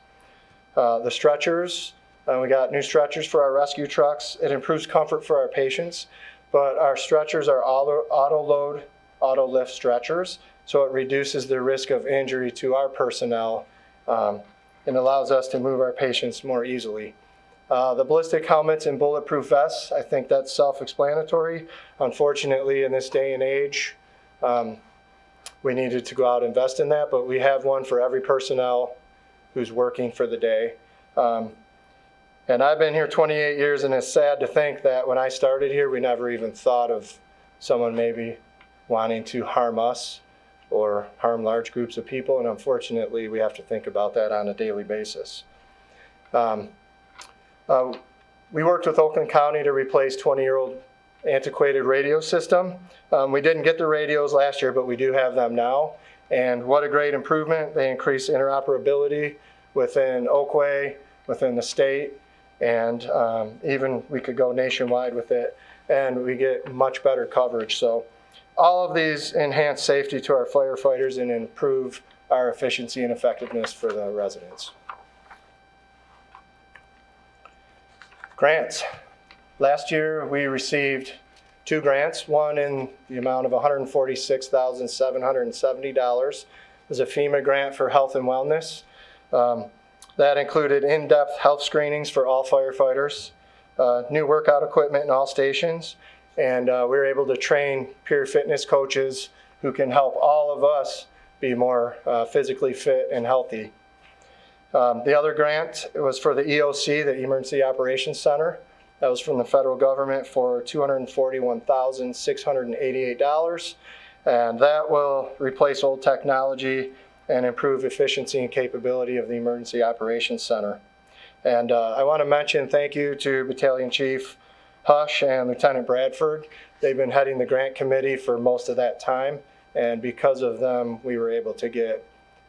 The stretchers, we got new stretchers for our rescue trucks. It improves comfort for our patients, but our stretchers are auto-load, auto-lift stretchers, so it reduces the risk of injury to our personnel and allows us to move our patients more easily. The ballistic helmets and bulletproof vests, I think that's self-explanatory. Unfortunately, in this day and age, we needed to go out and invest in that, but we have one for every personnel who's working for the day. And I've been here 28 years, and it's sad to think that when I started here, we never even thought of someone maybe wanting to harm us or harm large groups of people, and unfortunately, we have to think about that on a daily basis. We worked with Oakland County to replace 20-year-old antiquated radio system. We didn't get the radios last year, but we do have them now. And what a great improvement. They increase interoperability within Oakway, within the state, and even we could go nationwide with it, and we get much better coverage. So all of these enhance safety to our firefighters and improve our efficiency and effectiveness for the residents. Grants. Last year we received 2 grants, one in the amount of $146,770. It was a FEMA grant for health and wellness. That included in-depth health screenings for all firefighters, new workout equipment in all stations, and we were able to train peer fitness coaches who can help all of us be more physically fit and healthy. The other grant was for the EOC, the Emergency Operations Center. That was from the federal government for $241,688. And that will replace old technology and improve efficiency and capability of the Emergency Operations Center. And I want to mention thank you to Battalion Chief Hush and Lieutenant Bradford. They've been heading the grant committee for most of that time. And because of them, we were able to get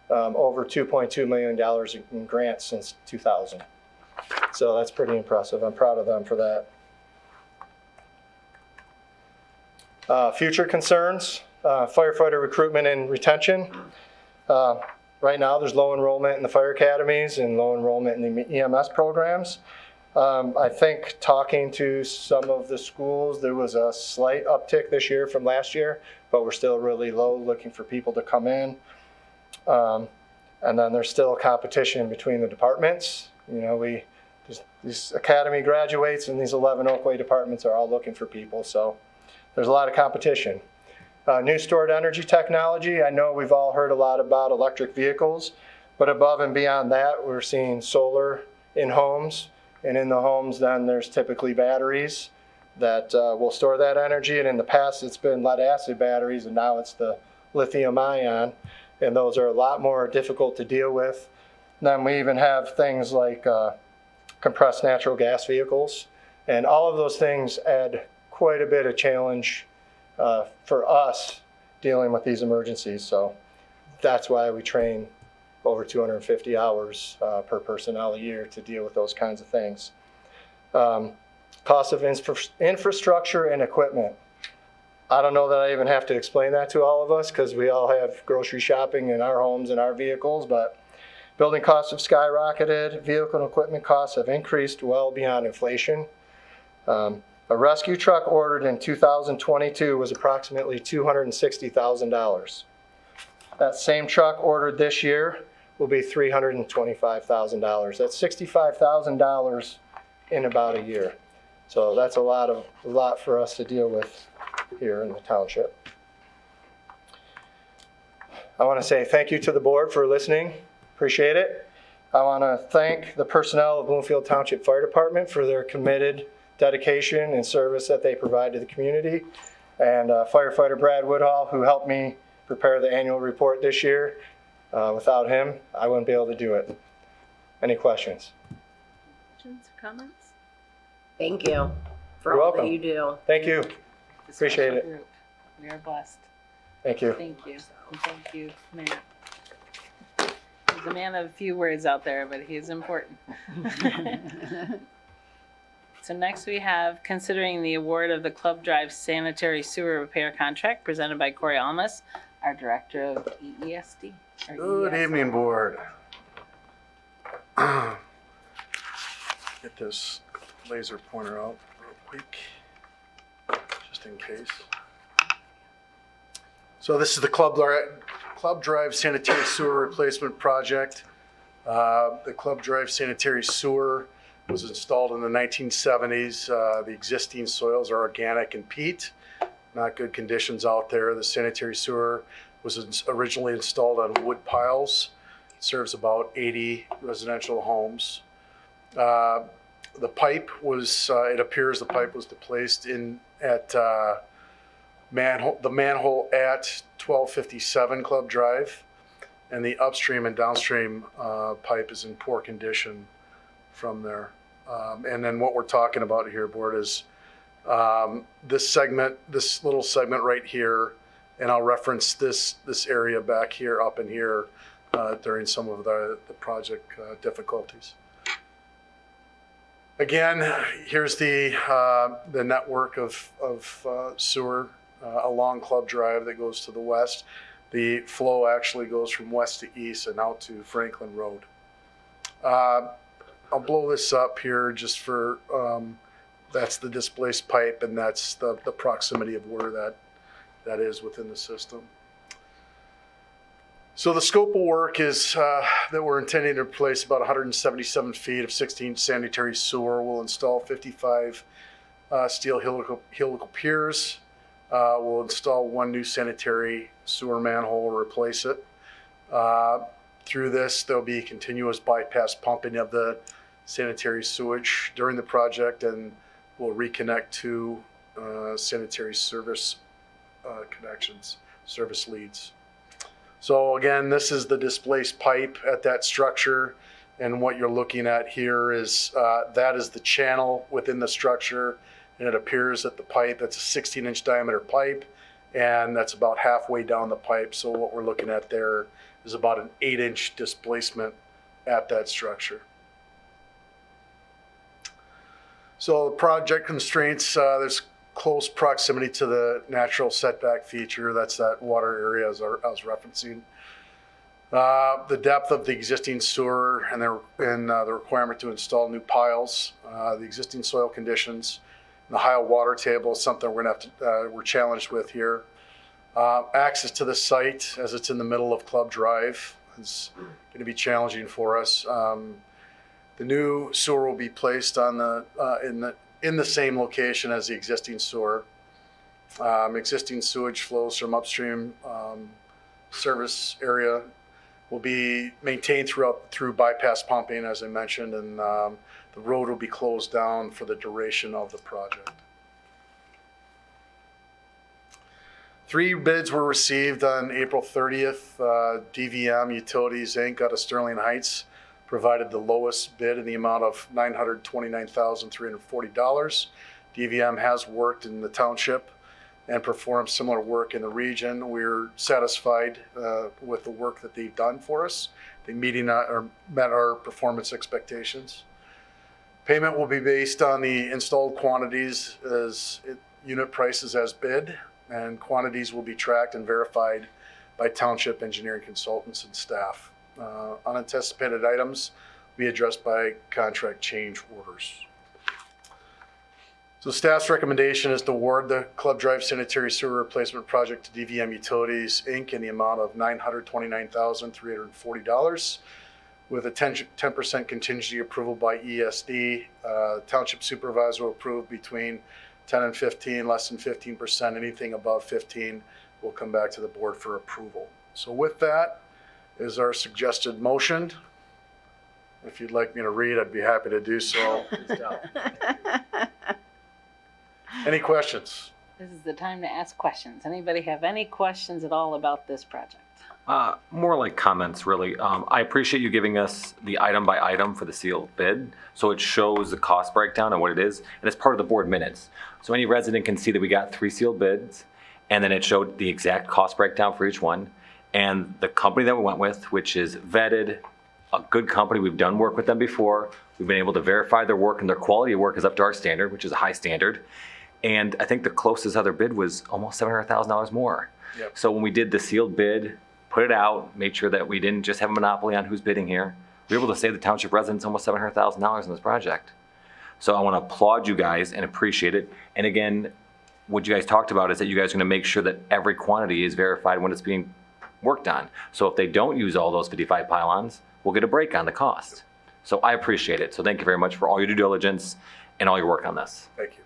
over $2.2 million in grants since 2000. So that's pretty impressive. I'm proud of them for that. Future concerns, firefighter recruitment and retention. Right now there's low enrollment in the fire academies and low enrollment in the EMS programs. I think talking to some of the schools, there was a slight uptick this year from last year, but we're still really low looking for people to come in. And then there's still competition between the departments. You know, these academy graduates and these 11 Oakway departments are all looking for people, so there's a lot of competition. New stored energy technology. I know we've all heard a lot about electric vehicles, but above and beyond that, we're seeing solar in homes, and in the homes then there's typically batteries that will store that energy, and in the past it's been lead acid batteries, and now it's the lithium ion, and those are a lot more difficult to deal with. Then we even have things like compressed natural gas vehicles, and all of those things add quite a bit of challenge for us dealing with these emergencies. So that's why we train over 250 hours per personnel a year to deal with those kinds of things. Cost of infrastructure and equipment. I don't know that I even have to explain that to all of us because we all have grocery shopping in our homes and our vehicles, but building costs have skyrocketed. Vehicle and equipment costs have increased well beyond inflation. A rescue truck ordered in 2022 was approximately $260,000. That same truck ordered this year will be $325,000. That's $65,000 in about a year. So that's a lot for us to deal with here in the township. I want to say thank you to the board for listening. Appreciate it. I want to thank the personnel of Bloomfield Township Fire Department for their committed dedication and service that they provide to the community, and firefighter Brad Woodhall, who helped me prepare the annual report this year. Without him, I wouldn't be able to do it. Any questions? Questions or comments? Thank you for You're all welcome. that you do. Thank you. This Appreciate special it. group. We are blessed. Thank you. Thank you. And thank you, Matt. He's a man of few words out there, but he is important. So next we have considering the award of the Club Drive Sanitary Sewer Repair Contract presented by Corey Almas. our Director of EESD. or Good EES. evening, Board. Get this laser pointer out real quick, just in case. So this is the Club Drive Sanitary Sewer Replacement Project. The Club Drive Sanitary Sewer was installed in the 1970s. The existing soils are organic and peat, not good conditions out there. The sanitary sewer was originally installed on wood piles. It serves about 80 residential homes. The pipe was, it appears the pipe was placed in at the manhole at 1257 Club Drive, and the upstream and downstream pipe is in poor condition from there. And then what we're talking about here, Board, is this little segment right here, and I'll reference this area back here, up in here, during some of the project difficulties. Again, here's the network of sewer along Club Drive that goes to the west. The flow actually goes from west to east and out to Franklin Road. I'll blow this up here just for, that's the displaced pipe, and that's the proximity of where that is within the system. So the scope of work is that we're intending to replace about 177 feet of 16 sanitary sewer. We'll install 55 steel helical piers. We'll install 1 new sanitary sewer manhole, replace it. Through this, there'll be continuous bypass pumping of the sanitary sewage during the project, and we'll reconnect 2 sanitary service connections, service leads. So again, this is the displaced pipe at that structure, and what you're looking at here is that is the channel within the structure, and it appears that the pipe, that's a 16-inch diameter pipe, and that's about halfway down the pipe. So what we're looking at there is about an 8-inch displacement at that structure. So the project constraints, there's close proximity to the natural setback feature. That's that water area as I was referencing. The depth of the existing sewer and the requirement to install new piles, the existing soil conditions, and the high water table is something we're gonna have to, we're challenged with here. Access to the site, as it's in the middle of Club Drive, is gonna be challenging for us. The new sewer will be placed on in the same location as the existing sewer. Existing sewage flows from upstream service area will be maintained through bypass pumping, as I mentioned, and the road will be closed down for the duration of the project. 3 bids were received on April 30th. DVM Utilities Inc. out of Sterling Heights provided the lowest bid in the amount of $929,340. DVM has worked in the township and performed similar work in the region. We're satisfied with the work that they've done for us. They met our performance expectations. Payment will be based on the installed quantities as unit prices as bid, and quantities will be tracked and verified by township engineering consultants and staff. Unanticipated items will be addressed by contract change orders. So staff's recommendation is to award the Club Drive Sanitary Sewer Replacement Project to DVM Utilities Inc. in the amount of $929,340 with a 10% contingency approval by ESD. Township Supervisor will approve between 10 and 15, less than 15%. Anything above 15 will come back to the board for approval. So with that is our suggested motion. If you'd like me to read, I'd be happy to do so. Any questions? This is the time to ask questions. Anybody have any questions at all about this project? More like comments, really. I appreciate you giving us the item by item for the sealed bid, so it shows the cost breakdown and what it is, and it's part of the board minutes. So any resident can see that we got 3 sealed bids, and then it showed the exact cost breakdown for each one. And the company that we went with, which is vetted, a good company, we've done work with them before. We've been able to verify their work, and their quality of work is up to our standard, which is a high standard. And I think the closest other bid was almost $700,000 more. Yep. So when we did the sealed bid, put it out, made sure that we didn't just have a monopoly on who's bidding here, we were able to save the township residents almost $700,000 in this project. So I want to applaud you guys and appreciate it. And again, what you guys talked about is that you guys are going to make sure that every quantity is verified when it's being worked on. So if they don't use all those 55 pylons, we'll get a break on the cost. So I appreciate it. So thank you very much for all your due diligence and all your work on this. Thank you.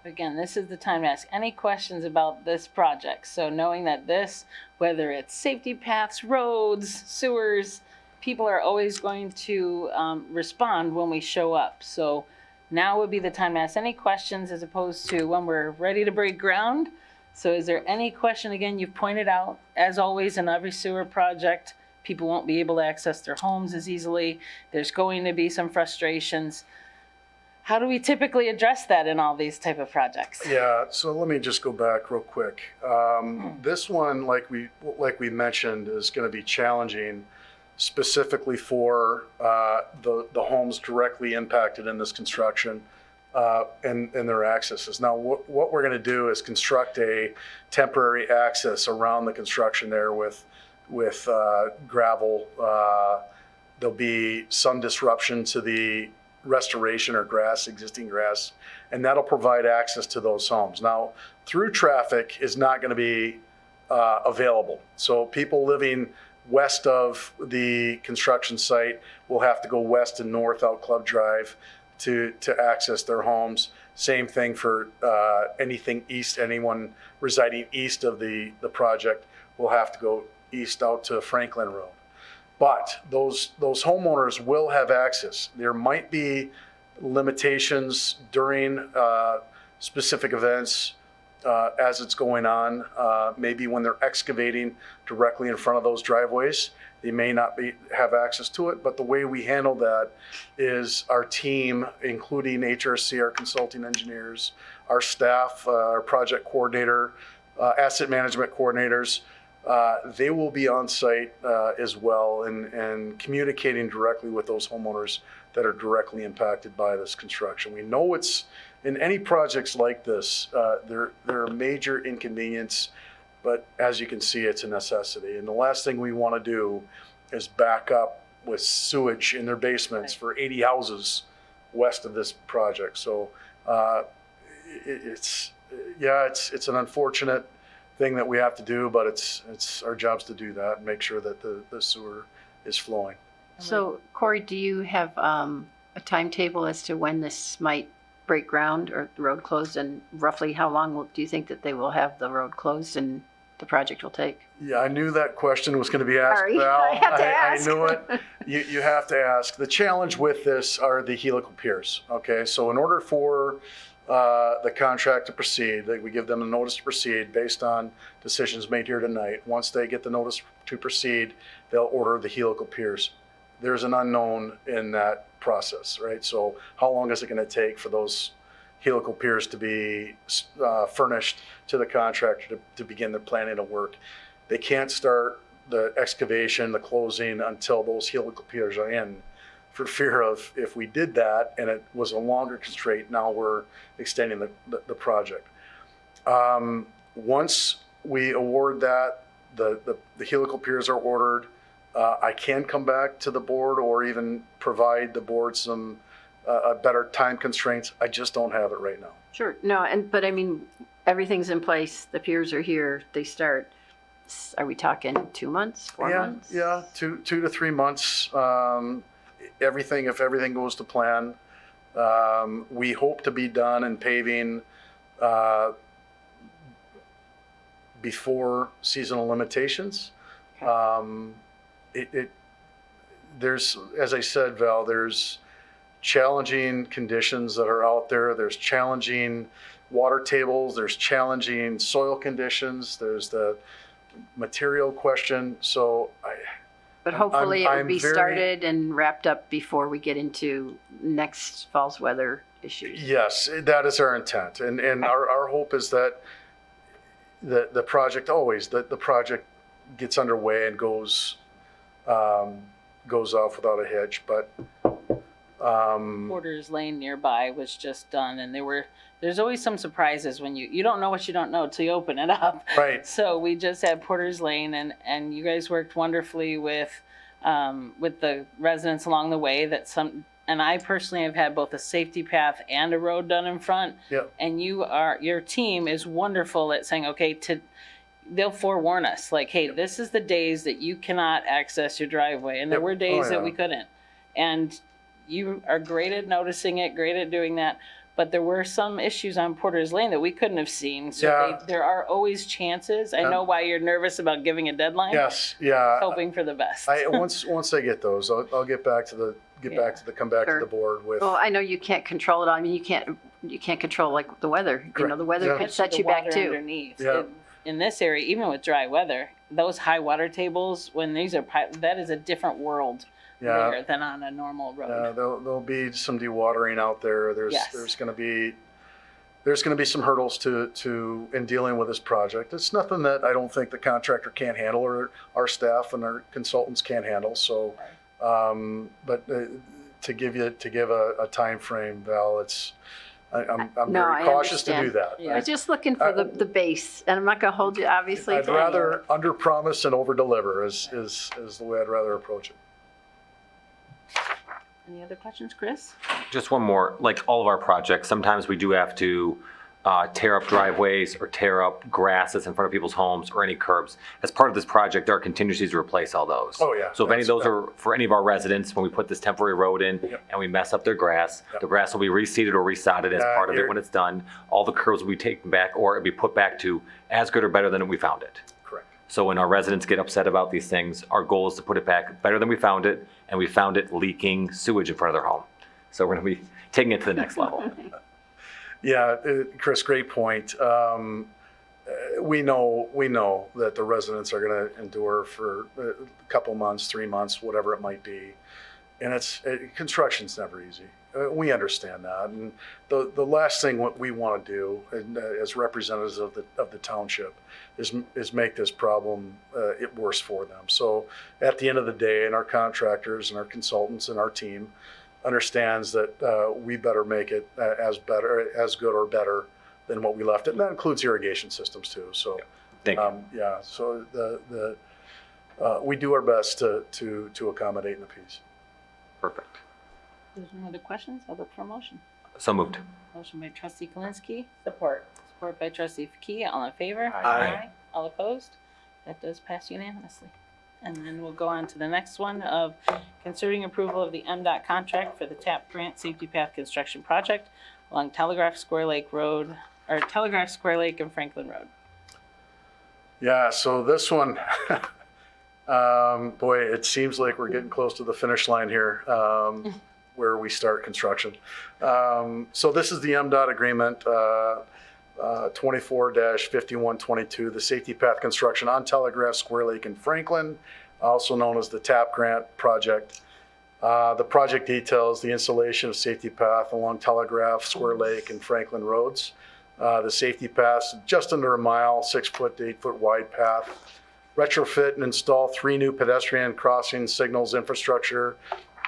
Again, this is the time to ask any questions about this project. So knowing that this, whether it's safety paths, roads, sewers, people are always going to respond when we show up. So now would be the time to ask any questions as opposed to when we're ready to break ground. So is there any question? Again, you've pointed out, as always in every sewer project, people won't be able to access their homes as easily. There's going to be some frustrations. How do we typically address that in all these type of projects? Yeah, so let me just go back real quick. This one, like we mentioned, is going to be challenging specifically for the homes directly impacted in this construction and their accesses. Now, what we're going to do is construct a temporary access around the construction there with gravel. There'll be some disruption to the restoration or existing grass, and that'll provide access to those homes. Now, through traffic is not going to be available. So people living west of the construction site will have to go west and north out Club Drive to access their homes. Same thing for anything east, anyone residing east of the project will have to go east out to Franklin Road. But those homeowners will have access. There might be limitations during specific events as it's going on. Maybe when they're excavating directly in front of those driveways, they may not have access to it. But the way we handle that is our team, including HRC, our consulting engineers, our staff, our project coordinator, asset management coordinators, they will be on site as well and communicating directly with those homeowners that are directly impacted by this construction. We know it's, in any projects like this, they're a major inconvenience, but as you can see, it's a necessity. And the last thing we want to do is back up with sewage in their basements for 80 houses west of this project. So it's an unfortunate thing that we have to do, but it's our jobs to do that and make sure that the sewer is flowing. So, Corey, do you have a timetable as to when this might break ground or the road closed, and roughly how long do you think that they will have the road closed and the project will take? Yeah, I knew that question was going to be asked. Sorry, Val. I had to ask. I knew it. You have to ask. The challenge with this are the helical piers. Okay, so in order for the contract to proceed, we give them a notice to proceed based on decisions made here tonight. Once they get the notice to proceed, they'll order the helical piers. There's an unknown in that process, right? So how long is it going to take for those helical piers to be furnished to the contractor to begin the planning of work? They can't start the excavation, the closing until those helical piers are in, for fear of, if we did that and it was a longer constraint, now we're extending the project. Once we award that, the helical piers are ordered, I can come back to the board or even provide the board some better time constraints. I just don't have it right now. Sure. No, but I mean, everything's in place. The piers are here. They start. Are we talking 2 months, 4 months? Yeah, 2 to 3 months. If everything goes to plan, we hope to be done in paving before seasonal limitations. There's, as I said, Val, there's challenging conditions that are out there. There's challenging water tables. There's challenging soil conditions. There's the material question. So But hopefully it will be started and wrapped up before we get into next fall's weather issues. Yes, that is our intent. And our hope is that the project the project gets underway and goes off without a hitch. But Porter's Lane nearby was just done, and there's always some surprises when you don't know what you don't know till you open it up. Right. So we just had Porter's Lane, and you guys worked wonderfully with the residents along the way. And I personally have had both a safety path and a road done in front. Yep. And your team is wonderful at saying, okay, they'll forewarn us, like, hey, this is the days that you cannot access your driveway, and there Yep. were days Oh, that yeah. we couldn't. And you are great at noticing it, great at doing that. But there were some issues on Porter's Lane that we couldn't have seen. So Yeah. there are always chances. I know why you're nervous about giving a deadline. Yes, yeah. Hoping for the best. Once I get those, I'll get back to the come back to the board with. Well, I know you can't control it all. I mean, you can't control like the weather. You know, the weather Yeah. could set The you back water too. underneath. Yeah. In this area, even with dry weather, those high water tables, when these are that is a different world Yeah. there than on a normal road. There'll be some dewatering out there. Yes. There's going to be some hurdles to in dealing with this project. It's nothing that I don't think the contractor can't handle or our staff and our consultants can't handle. So, but to give a time frame, Val, I'm No, very I cautious to do understand. that. Yeah. I was just looking for the base, and I'm not going to hold you, obviously. I'd to rather under promise and over deliver is the way I'd rather approach it. Any other questions, Chris? Just one more, like all of our projects, sometimes we do have to tear up driveways or tear up grass that's in front of people's homes or any curbs. As part of this project, there are contingencies to replace all those. Oh, yeah. So if any of those are for any of our residents, when we put this temporary road in Yep. and we mess up their grass, Yep. the grass will be reseeded or resodded as part of it when it's done. All the curbs will be taken back or it'll be put back to as good or better than we found it. Correct. So when our residents get upset about these things, our goal is to put it back better than we found it, and we found it leaking sewage in front of their home. So we're gonna be taking it to the next level. Yeah, Chris, great point. We know that the residents are going to endure for a couple months, 3 months, whatever it might be, and construction's never easy. We understand that, and the last thing what we want to do, as representatives of the township, is make this problem it worse for them. So at the end of the day, and our contractors and our consultants and our team understands that we better make it as good or better than what we left it, and that includes irrigation systems too. So, Thank you. yeah. So we do our best to accommodate in the piece. Perfect. There's no other questions. I'll look for a motion. So moved. Motion by Trustee Kalinsky. Support. Support by Trustee Faki. All in favor? Aye. All opposed? That does pass unanimously. And then we'll go on to the next one of considering approval of the MDOT contract for the TAP Grant Safety Path Construction Project along Telegraph Square Lake Road, or Telegraph Square Lake and Franklin Road. Yeah. So this one, boy, it seems like we're getting close to the finish line here, where we start construction. So this is the MDOT agreement. 24-5122, the safety path construction on Telegraph Square Lake in Franklin, also known as the TAP grant project. The project details the installation of safety path along Telegraph Square Lake and Franklin roads. The safety path is just under a mile, 6 foot to 8 foot wide path. Retrofit and install 3 new pedestrian crossing signals infrastructure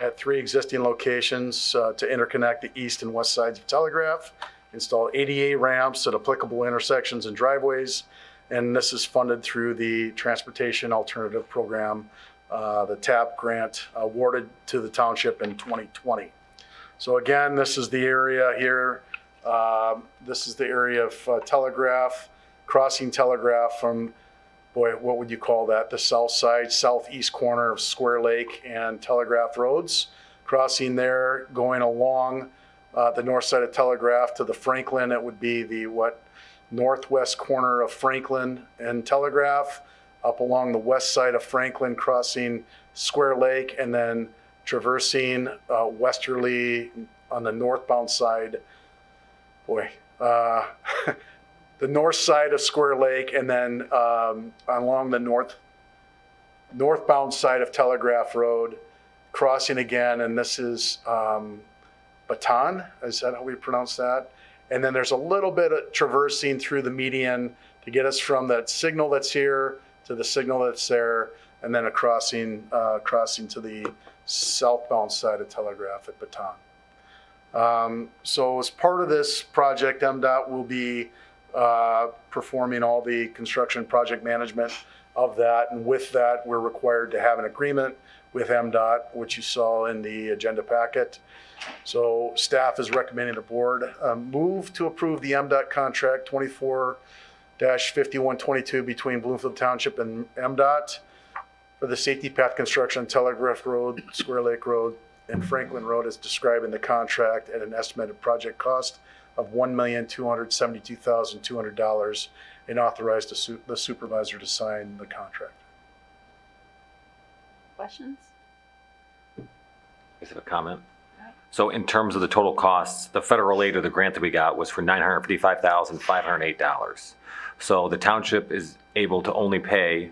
at 3 existing locations to interconnect the east and west sides of Telegraph. Install ADA ramps at applicable intersections and driveways, and this is funded through the Transportation Alternative Program, the TAP grant awarded to the township in 2020. So again, this is the area here. This is the area of Telegraph, crossing Telegraph from, boy, what would you call that? The south side, southeast corner of Square Lake and Telegraph roads. Crossing there, going along the north side of Telegraph to the Franklin, it would be the northwest corner of Franklin and Telegraph, up along the west side of Franklin, crossing Square Lake, and then traversing westerly on the northbound side. Boy, the north side of Square Lake, and then along the northbound side of Telegraph Road, crossing again, and this is Baton, is that how we pronounce that? And then there's a little bit of traversing through the median to get us from that signal that's here to the signal that's there. and then a crossing to the southbound side of Telegraph at Baton. So as part of this project, MDOT will be performing all the construction project management of that. And with that, we're required to have an agreement with MDOT, which you saw in the agenda packet. So staff is recommending the board move to approve the MDOT contract 24-5122 between Bloomfield Township and MDOT for the safety path construction on Telegraph Road, Square Lake Road, and Franklin Road as described in the contract at an estimated project cost of $1,272,200 and authorize the supervisor to sign the contract. Questions? I just have a comment. So in terms of the total costs, the federal aid or the grant that we got was for $955,508. So the township is able to only pay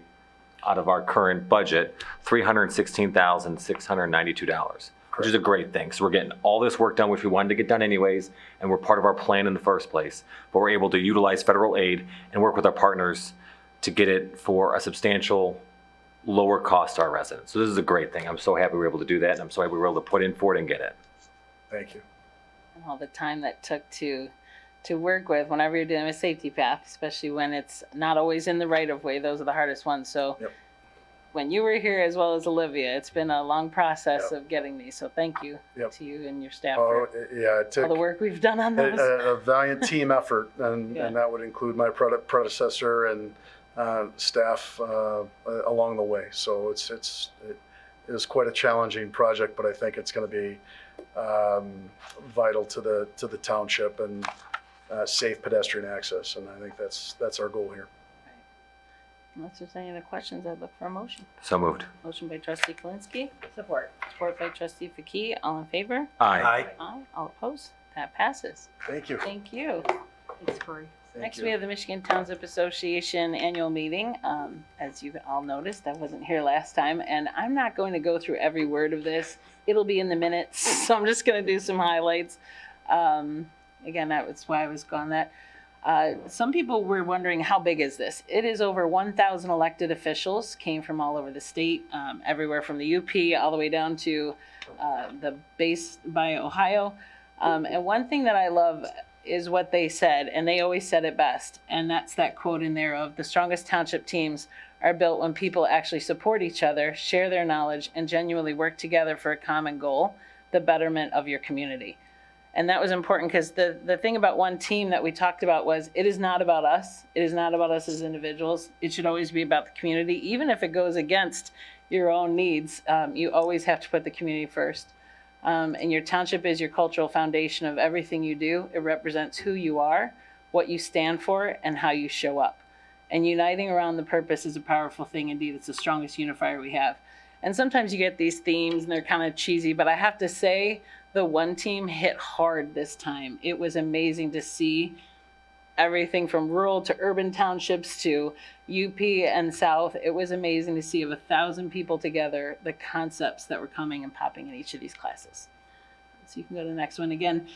out of our current budget $316,692, which is a great thing. So we're getting all this work done, which we wanted to get done anyways, and we're part of our plan in the first place. But we're able to utilize federal aid and work with our partners to get it for a substantial lower cost to our residents. So this is a great thing. I'm so happy we were able to do that, and I'm so happy we were able to put in for it and get it. Thank you. And all the time that took to work with whenever you're dealing with safety path, especially when it's not always in the right of way. Those are the hardest ones. So Yep. when you were here, as well as Olivia, it's been a long process Yep. of getting these. So thank you Yep. to you and your staff Oh, for yeah, it all took the work we've done on those. a valiant team effort, and that would include my predecessor and staff along the way. So it is quite a challenging project, but I think it's going to be vital to the township and safe pedestrian access. And I think that's our goal here. Unless there's any other questions, I'd look for a motion. So moved. Motion by trustee Kalinsky, Support. support by trustee Faki. All in favor? Aye. Aye. All opposed? That passes. Thank you. Thank you. Thanks, Corey. Thank Next, you. we have the Michigan Township Association annual meeting. As you all noticed, I wasn't here last time, and I'm not going to go through every word of this. It'll be in the minutes, so I'm just going to do some highlights. Again, that was why I was gone that. Some people were wondering, how big is this? It is over 1,000 elected officials, came from all over the state, everywhere from the UP all the way down to the base by Ohio. And one thing that I love is what they said, and they always said it best, and that's that quote in there of the strongest township teams are built when people actually support each other, share their knowledge, and genuinely work together for a common goal, the betterment of your community. And that was important because the thing about one team that we talked about was it is not about us. It is not about us as individuals. It should always be about the community. Even if it goes against your own needs, you always have to put the community first. And your township is your cultural foundation of everything you do. It represents who you are, what you stand for, and how you show up. And uniting around the purpose is a powerful thing indeed. It's the strongest unifier we have. And sometimes you get these themes and they're kind of cheesy, but I have to say the one team hit hard this time. It was amazing to see everything from rural to urban townships to UP and South. It was amazing to see of 1,000 people together, the concepts that were coming and popping in each of these classes. So you can go to the next one. Again,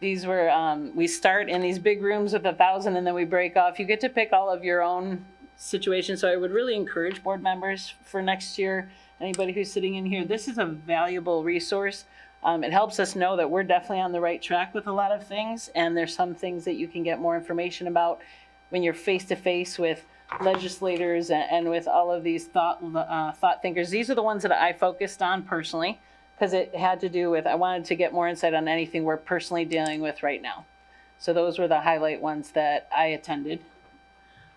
these were, we start in these big rooms with 1,000 and then we break off. You get to pick all of your own situations. So I would really encourage board members for next year, anybody who's sitting in here, this is a valuable resource. It helps us know that we're definitely on the right track with a lot of things, and there's some things that you can get more information about when you're face to face with legislators and with all of these thought thinkers. These are the ones that I focused on personally because it had to do with, I wanted to get more insight on anything we're personally dealing with right now. So those were the highlight ones that I attended.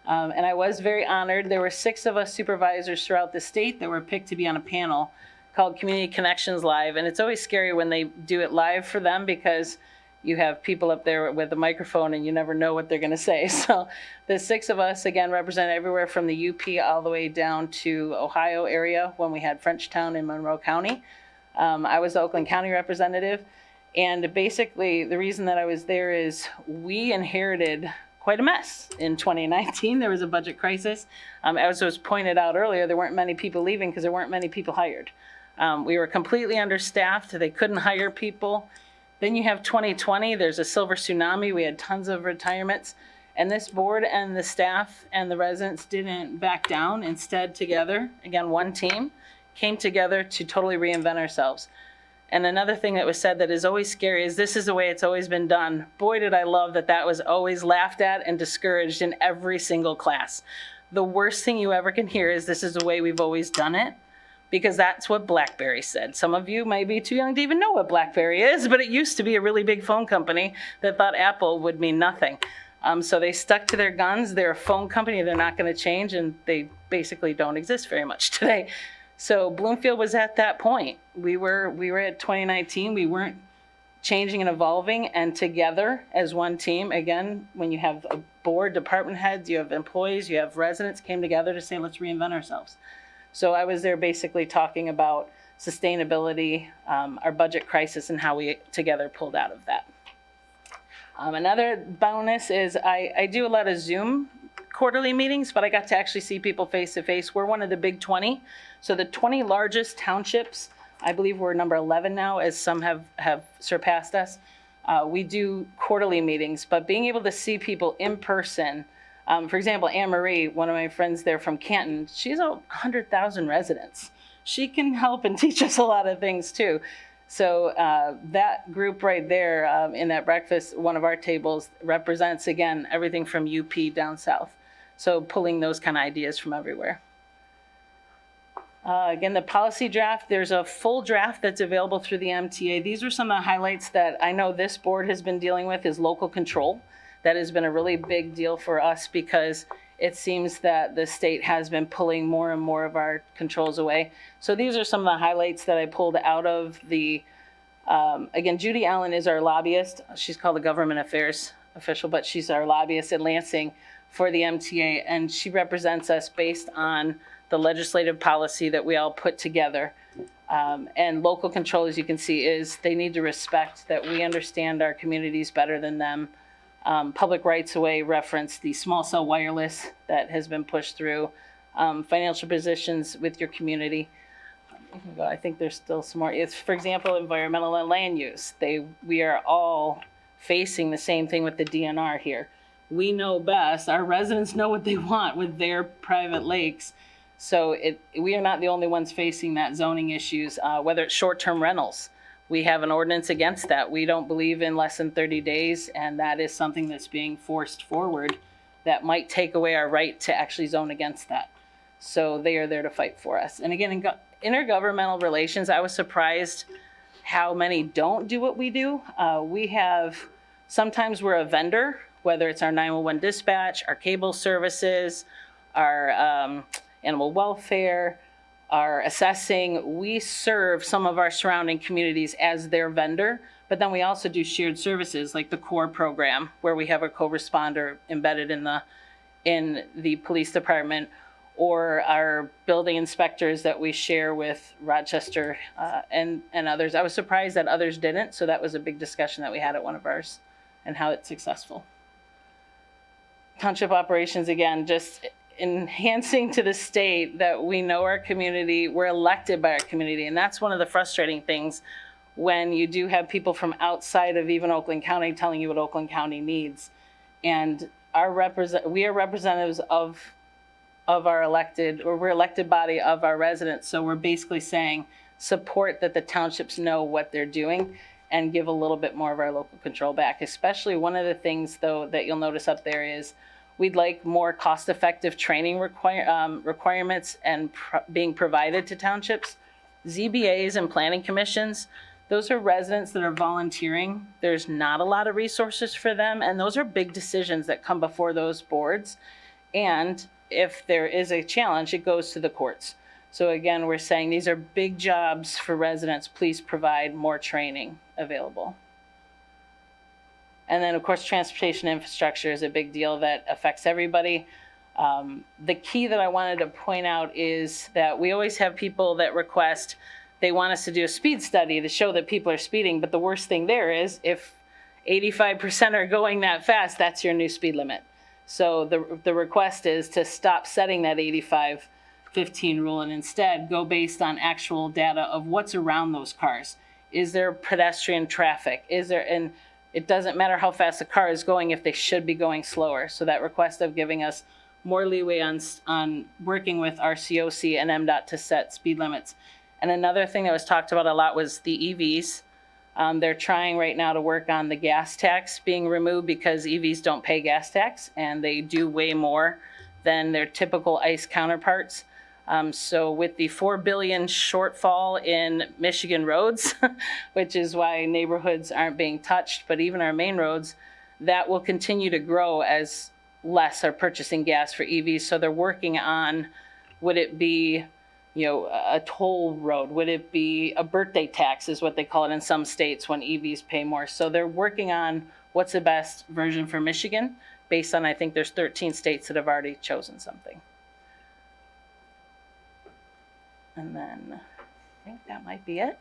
And I was very honored. There were 6 of us supervisors throughout the state that were picked to be on a panel called Community Connections Live. And it's always scary when they do it live for them because you have people up there with a microphone and you never know what they're going to say. So the 6 of us, again, represent everywhere from the UP all the way down to Ohio area when we had Frenchtown in Monroe County. I was the Oakland County representative. And basically the reason that I was there is we inherited quite a mess. In 2019, there was a budget crisis. As was pointed out earlier, there weren't many people leaving because there weren't many people hired. We were completely understaffed. They couldn't hire people. Then you have 2020, there's a silver tsunami. We had tons of retirements. And this board and the staff and the residents didn't back down. Instead, together, again, one team, came together to totally reinvent ourselves. And another thing that was said that is always scary is this is the way it's always been done. Boy, did I love that that was always laughed at and discouraged in every single class. The worst thing you ever can hear is this is the way we've always done it, because that's what BlackBerry said. Some of you may be too young to even know what BlackBerry is, but it used to be a really big phone company that thought Apple would mean nothing. So they stuck to their guns. They're a phone company. They're not going to change, and they basically don't exist very much today. So Bloomfield was at that point. We were at 2019. We weren't changing and evolving, and together as one team, again, when you have a board, department heads, you have employees, you have residents, came together to say, let's reinvent ourselves. So I was there basically talking about sustainability, our budget crisis, and how we together pulled out of that. Another bonus is I do a lot of Zoom quarterly meetings, but I got to actually see people face to face. We're one of the big 20. So the 20 largest townships, I believe we're number 11 now, as some have surpassed us. We do quarterly meetings, but being able to see people in person, for example, Anne Marie, one of my friends there from Canton, she's 100,000 residents. She can help and teach us a lot of things too. So that group right there in that breakfast, one of our tables represents, again, everything from UP down south. So pulling those kind of ideas from everywhere. Again, the policy draft, there's a full draft that's available through the MTA. These are some of the highlights that I know this board has been dealing with is local control. That has been a really big deal for us because it seems that the state has been pulling more and more of our controls away. So these are some of the highlights that I pulled out of the, again, Judy Allen is our lobbyist. She's called a government affairs official, but she's our lobbyist in Lansing for the MTA, and she represents us based on the legislative policy that we all put together. And local control, as you can see, is they need to respect that we understand our communities better than them. Public rights of way reference the small cell wireless that has been pushed through. Financial positions with your community. I think there's still some more. It's, for example, environmental and land use. We are all facing the same thing with the DNR here. We know best. Our residents know what they want with their private lakes. So we are not the only ones facing that zoning issues, whether it's short-term rentals. We have an ordinance against that. We don't believe in less than 30 days, and that is something that's being forced forward that might take away our right to actually zone against that. So they are there to fight for us. And again, in intergovernmental relations, I was surprised how many don't do what we do. Sometimes we're a vendor, whether it's our 911 dispatch, our cable services, our animal welfare, our assessing. We serve some of our surrounding communities as their vendor, but then we also do shared services like the CORE program, where we have a co-responder embedded in the police department, or our building inspectors that we share with Rochester and others. I was surprised that others didn't, so that was a big discussion that we had at one of ours and how it's successful. Township operations, again, just enhancing to the state that we know our community, we're elected by our community, and that's one of the frustrating things when you do have people from outside of even Oakland County telling you what Oakland County needs. And we are representatives of our elected, or we're elected body of our residents, so we're basically saying support that the townships know what they're doing and give a little bit more of our local control back. Especially one of the things, though, that you'll notice up there is we'd like more cost-effective training requirements and being provided to townships. ZBAs and planning commissions, those are residents that are volunteering. There's not a lot of resources for them, and those are big decisions that come before those boards. And if there is a challenge, it goes to the courts. So again, we're saying these are big jobs for residents. Please provide more training available. And then, of course, transportation infrastructure is a big deal that affects everybody. The key that I wanted to point out is that we always have people that request, they want us to do a speed study to show that people are speeding. But the worst thing there is if 85% are going that fast, that's your new speed limit. So the request is to stop setting that 85-15 rule and instead go based on actual data of what's around those cars. Is there pedestrian traffic? Is there, and it doesn't matter how fast the car is going if they should be going slower. So that request of giving us more leeway on working with our COC and MDOT to set speed limits. And another thing that was talked about a lot was the EVs. They're trying right now to work on the gas tax being removed because EVs don't pay gas tax and they do way more than their typical ICE counterparts. So with the $4 billion shortfall in Michigan roads, which is why neighborhoods aren't being touched, but even our main roads, that will continue to grow as less are purchasing gas for EVs. So they're working on, would it be, a toll road? Would it be a birthday tax is what they call it in some states when EVs pay more. So they're working on what's the best version for Michigan based on, I think there's 13 states that have already chosen something. And then I think that might be it.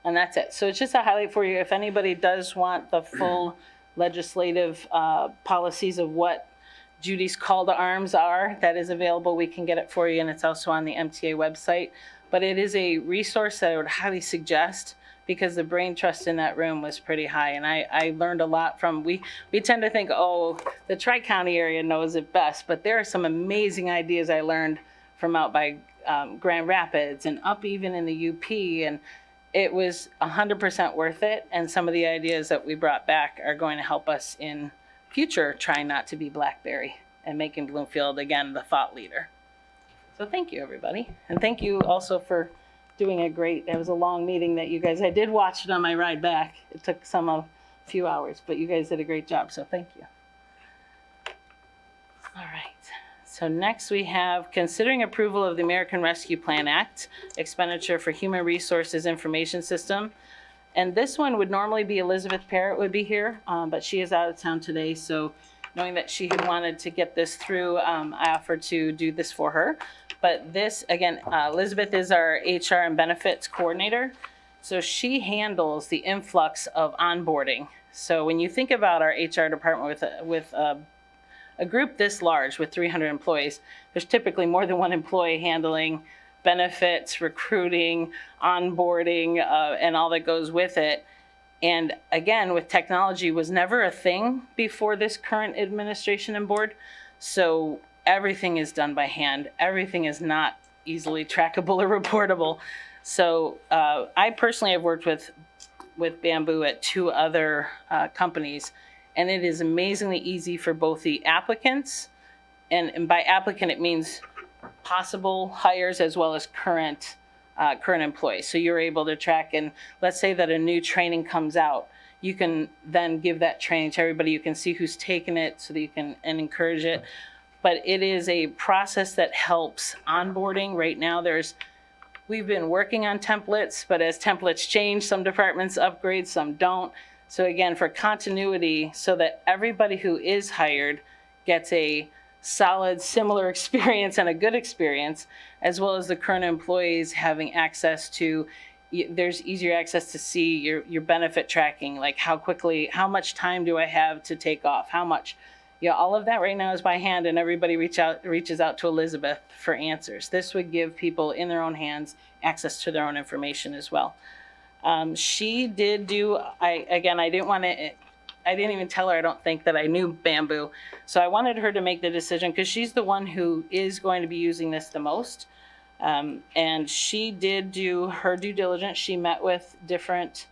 And that's it. So it's just a highlight for you. If anybody does want the full legislative policies of what Judy's call to arms are, that is available. We can get it for you, and it's also on the MTA website. But it is a resource that I would highly suggest because the brain trust in that room was pretty high. And I learned a lot from, we tend to think, oh, the Tri-County area knows it best, but there are some amazing ideas I learned from out by Grand Rapids and up even in the UP, and it was 100% worth it. And some of the ideas that we brought back are going to help us in future trying not to be BlackBerry and making Bloomfield, again, the thought leader. So thank you, everybody. And thank you also for doing it was a long meeting that you guys, I did watch it on my ride back. It took a few hours, but you guys did a great job, so thank you. All right. So next we have considering approval of the American Rescue Plan Act, Expenditure for Human Resources Information System. And this one would normally be Elizabeth Parrott would be here, but she is out of town today. So knowing that she had wanted to get this through, I offered to do this for her. But this, again, Elizabeth is our HR and benefits coordinator. So she handles the influx of onboarding. So when you think about our HR department with a group this large with 300 employees, there's typically more than one employee handling benefits, recruiting, onboarding, and all that goes with it. And again, with technology was never a thing before this current administration and board. So everything is done by hand. Everything is not easily trackable or reportable. So I personally have worked with Bamboo at 2 other companies, and it is amazingly easy for both the applicants, and by applicant it means possible hires as well as current employees. So you're able to track, and let's say that a new training comes out, you can then give that training to everybody. You can see who's taken it so that you can encourage it. But it is a process that helps onboarding. Right now we've been working on templates, but as templates change, some departments upgrade, some don't. So again, for continuity, so that everybody who is hired gets a solid, similar experience and a good experience, as well as the current employees having access to, there's easier access to see your benefit tracking, like how much time do I have to take off, how much, all of that right now is by hand, and everybody reaches out to Elizabeth for answers. This would give people in their own hands access to their own information as well. She did do, I didn't even tell her, I don't think, that I knew Bamboo. So I wanted her to make the decision because she's the one who is going to be using this the most. And she did do her due diligence. She met with different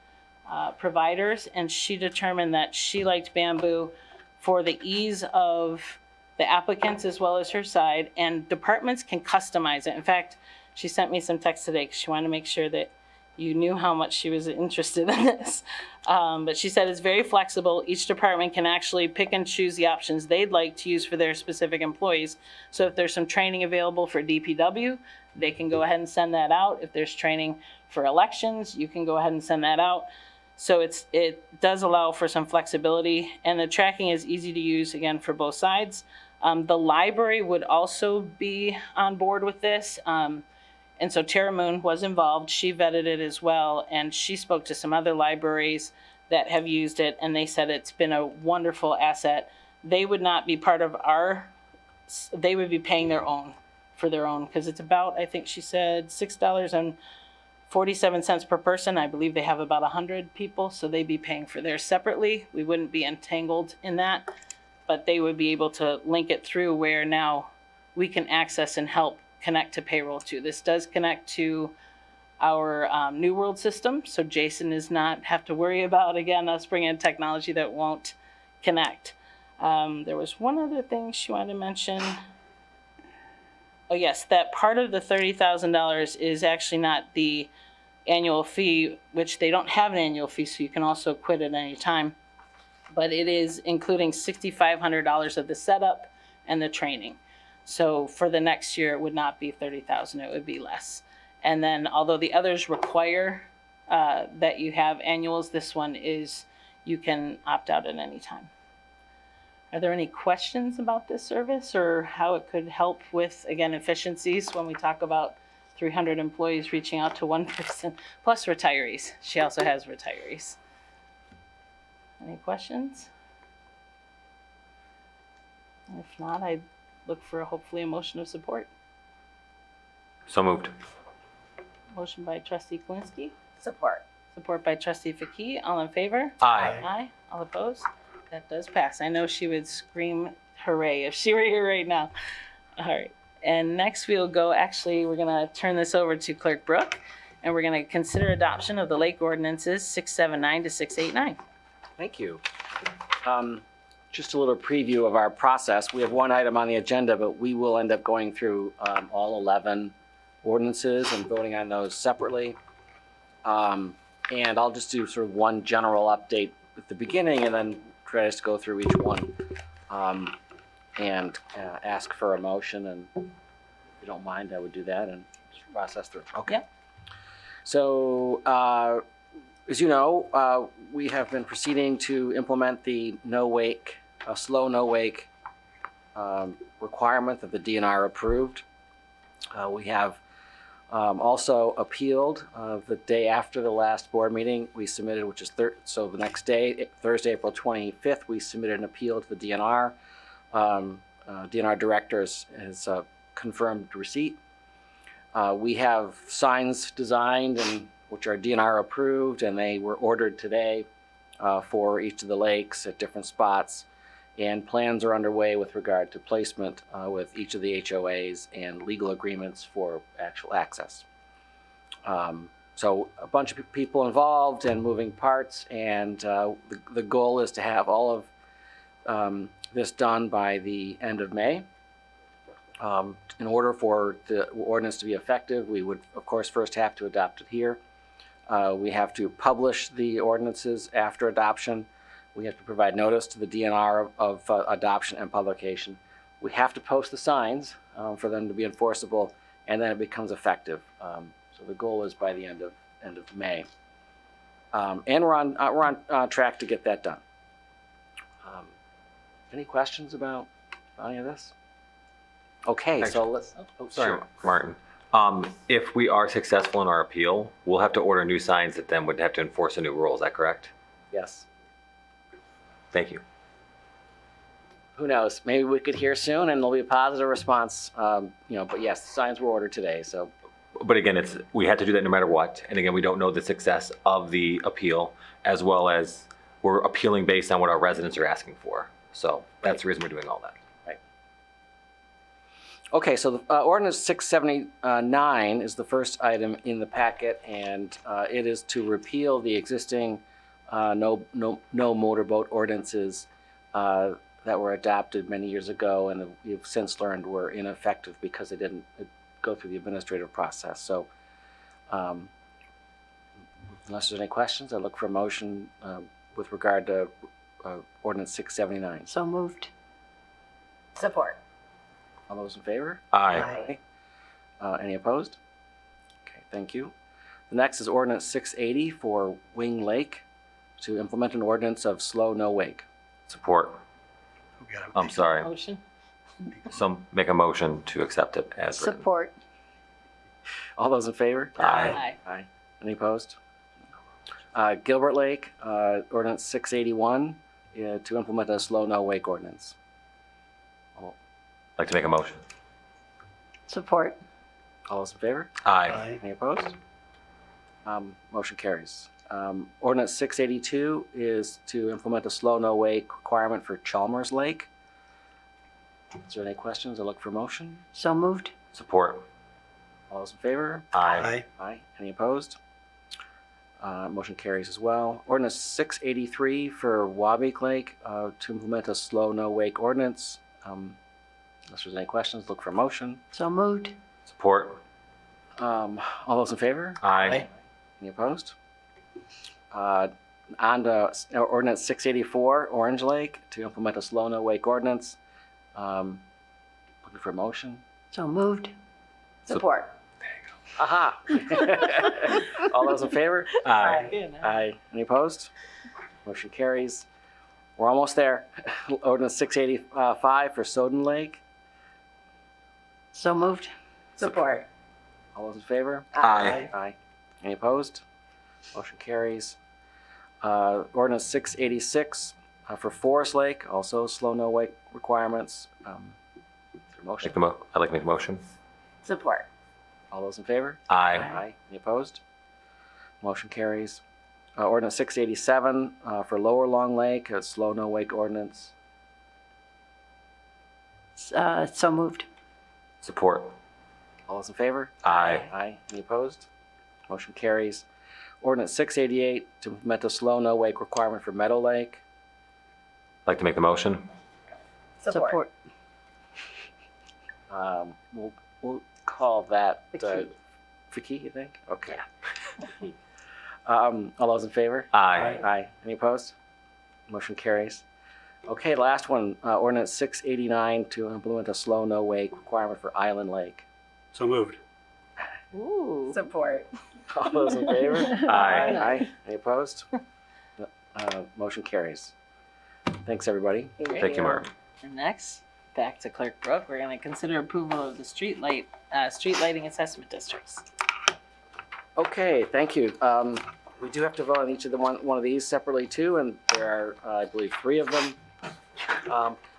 providers, and she determined that she liked Bamboo for the ease of the applicants as well as her side, and departments can customize it. In fact, she sent me some text today because she wanted to make sure that you knew how much she was interested in this. But she said it's very flexible. Each department can actually pick and choose the options they'd like to use for their specific employees. So if there's some training available for DPW, they can go ahead and send that out. If there's training for elections, you can go ahead and send that out. So it does allow for some flexibility, and the tracking is easy to use, again, for both sides. The library would also be on board with this. And so Tara Moon was involved. She vetted it as well, and she spoke to some other libraries that have used it, and they said it's been a wonderful asset. They would not be part of they would be paying for their own, because it's about, I think she said, $6.40 47 cents per person. I believe they have about 100 people, so they'd be paying for theirs separately. We wouldn't be entangled in that, but they would be able to link it through where now we can access and help connect to payroll too. This does connect to our New World system, so Jason does not have to worry about, again, us bringing in technology that won't connect. There was one other thing she wanted to mention. Oh yes, that part of the $30,000 is actually not the annual fee, which they don't have an annual fee, so you can also quit at any time. But it is including $6,500 of the setup and the training. So for the next year, it would not be $30,000, it would be less. And then although the others require that you have annuals, this one is, you can opt out at any time. Are there any questions about this service or how it could help with, again, efficiencies when we talk about 300 employees reaching out to one person, plus retirees? She also has retirees. Any questions? If not, I'd look for hopefully a motion of support. So moved. Motion by trustee Kalinsky, Support. support by trustee Faki. All in favor? Aye. Aye. All opposed? That does pass. I know she would scream hooray if she were here right now. All right. And next we'll go, actually, we're going to turn this over to Clerk Brook, and we're going to consider adoption of the Lake Ordinances 679 to 689. Thank you. Just a little preview of our process. We have one item on the agenda, but we will end up going through all 11 ordinances and voting on those separately. And I'll just do sort of one general update at the beginning and then try to go through each one and ask for a motion. And if you don't mind, I would do that and just process through. Okay. Yep. So, as you know, we have been proceeding to implement the slow no wake requirement that the DNR approved. We have also appealed the day after the last board meeting. We submitted, which is so the next day, Thursday, April 25th, we submitted an appeal to the DNR. DNR director has confirmed receipt. We have signs designed and which are DNR approved, and they were ordered today for each of the lakes at different spots. And plans are underway with regard to placement with each of the HOAs and legal agreements for actual access. So a bunch of people involved and moving parts, and the goal is to have all of this done by the end of May. In order for the ordinance to be effective, we would, of course, first have to adopt it here. We have to publish the ordinances after adoption. We have to provide notice to the DNR of adoption and publication. We have to post the signs for them to be enforceable, and then it becomes effective. So the goal is by the end of May, and we're on track to get that done. Any questions about any of this? Okay, so let's. Oh, Sorry, sure. Martin. If we are successful in our appeal, we'll have to order new signs that then would have to enforce a new rule. Is that correct? Yes. Thank you. Who knows? Maybe we could hear soon, and there'll be a positive response. But yes, the signs were ordered today. So, But again, we had to do that no matter what. And again, we don't know the success of the appeal, as well as we're appealing based on what our residents are asking for. So that's the reason we're doing all that. right. Okay, so the ordinance 679 is the first item in the packet, and it is to repeal the existing no motorboat ordinances that were adopted many years ago, and we've since learned were ineffective because they didn't go through the administrative process. So unless there's any questions, I look for a motion with regard to ordinance 679. So moved. Support. All those in favor? Aye. Any opposed? Okay, thank you. The next is ordinance 680 for Wing Lake to implement an ordinance of slow no wake. Support. I'm sorry. Motion? Make a motion to accept it as written. Support. All those in favor? Aye. Aye. Any opposed? Gilbert Lake, ordinance 681 to implement a slow no wake ordinance. I'd like to make a motion. Support. All those in favor? Aye. Any opposed? Motion carries. Ordinance 682 is to implement a slow no wake requirement for Chalmers Lake. Is there any questions? I look for motion. So moved. Support. All those in favor? Aye. Aye. Any opposed? Motion carries as well. Ordinance 683 for Wabeek Lake to implement a slow no wake ordinance. Unless there's any questions, look for motion. So moved. Support. All those in favor? Aye. Any opposed? On to Ordinance 684, Orange Lake, to implement a slow no wake ordinance. Looking for a motion. So moved. Support. Aha! All those in favor? Aye. Aye. Any opposed? Motion carries. We're almost there. Ordinance 685 for Soden Lake. So moved. Support. All those in favor? Aye. Aye. Any opposed? Motion carries. Ordinance 686 for Forest Lake, also slow no wake requirements. Is there a motion? I'd like to make a motion. Support. All those in favor? Aye. Aye. Any opposed? Motion carries. Ordinance 687 for Lower Long Lake, a slow no wake ordinance. So moved. Support. All those in favor? Aye. Aye. Any opposed? Motion carries. Ordinance 688 to implement a slow no wake requirement for Meadow Lake. I'd like to make the motion. Support. We'll call that Fiki. Fiki, you think? Okay. All those in favor? Aye. Aye. Any opposed? Motion carries. Okay, last one, ordinance 689 to implement a slow no wake requirement for Island Lake. So moved. Ooh. Support. All those in favor? Aye. Aye. Any opposed? Motion carries. Thanks, everybody. Thank you, Mark. And next, back to Clerk Brook, we're going to consider approval of the street lighting assessment districts. Okay, thank you. We do have to vote on each of the one of these separately too, and there are, I believe, 3 of them.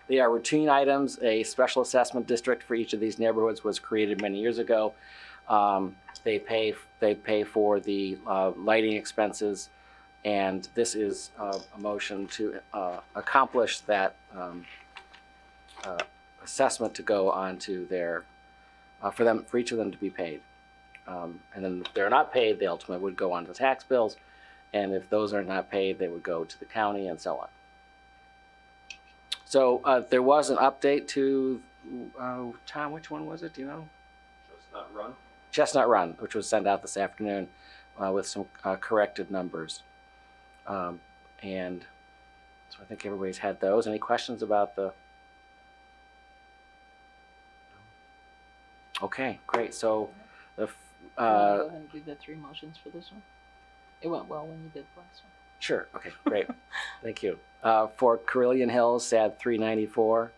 They are routine items. A special assessment district for each of these neighborhoods was created many years ago. They pay for the lighting expenses, and this is a motion to accomplish that assessment to go onto their for each of them to be paid. And then if they're not paid, they ultimately would go on to tax bills, and if those are not paid, they would go to the county and so on. So there was an update to Tom. Which one was it? Do you know? Chestnut Run, which was sent out this afternoon with some corrected numbers. And so I think everybody's had those. Any questions about the? Okay, great. So the Go ahead and do the 3 motions for this one. It went well when you did the last one. Sure. Okay, great. Thank you. For Carillon Hills, SAD 394.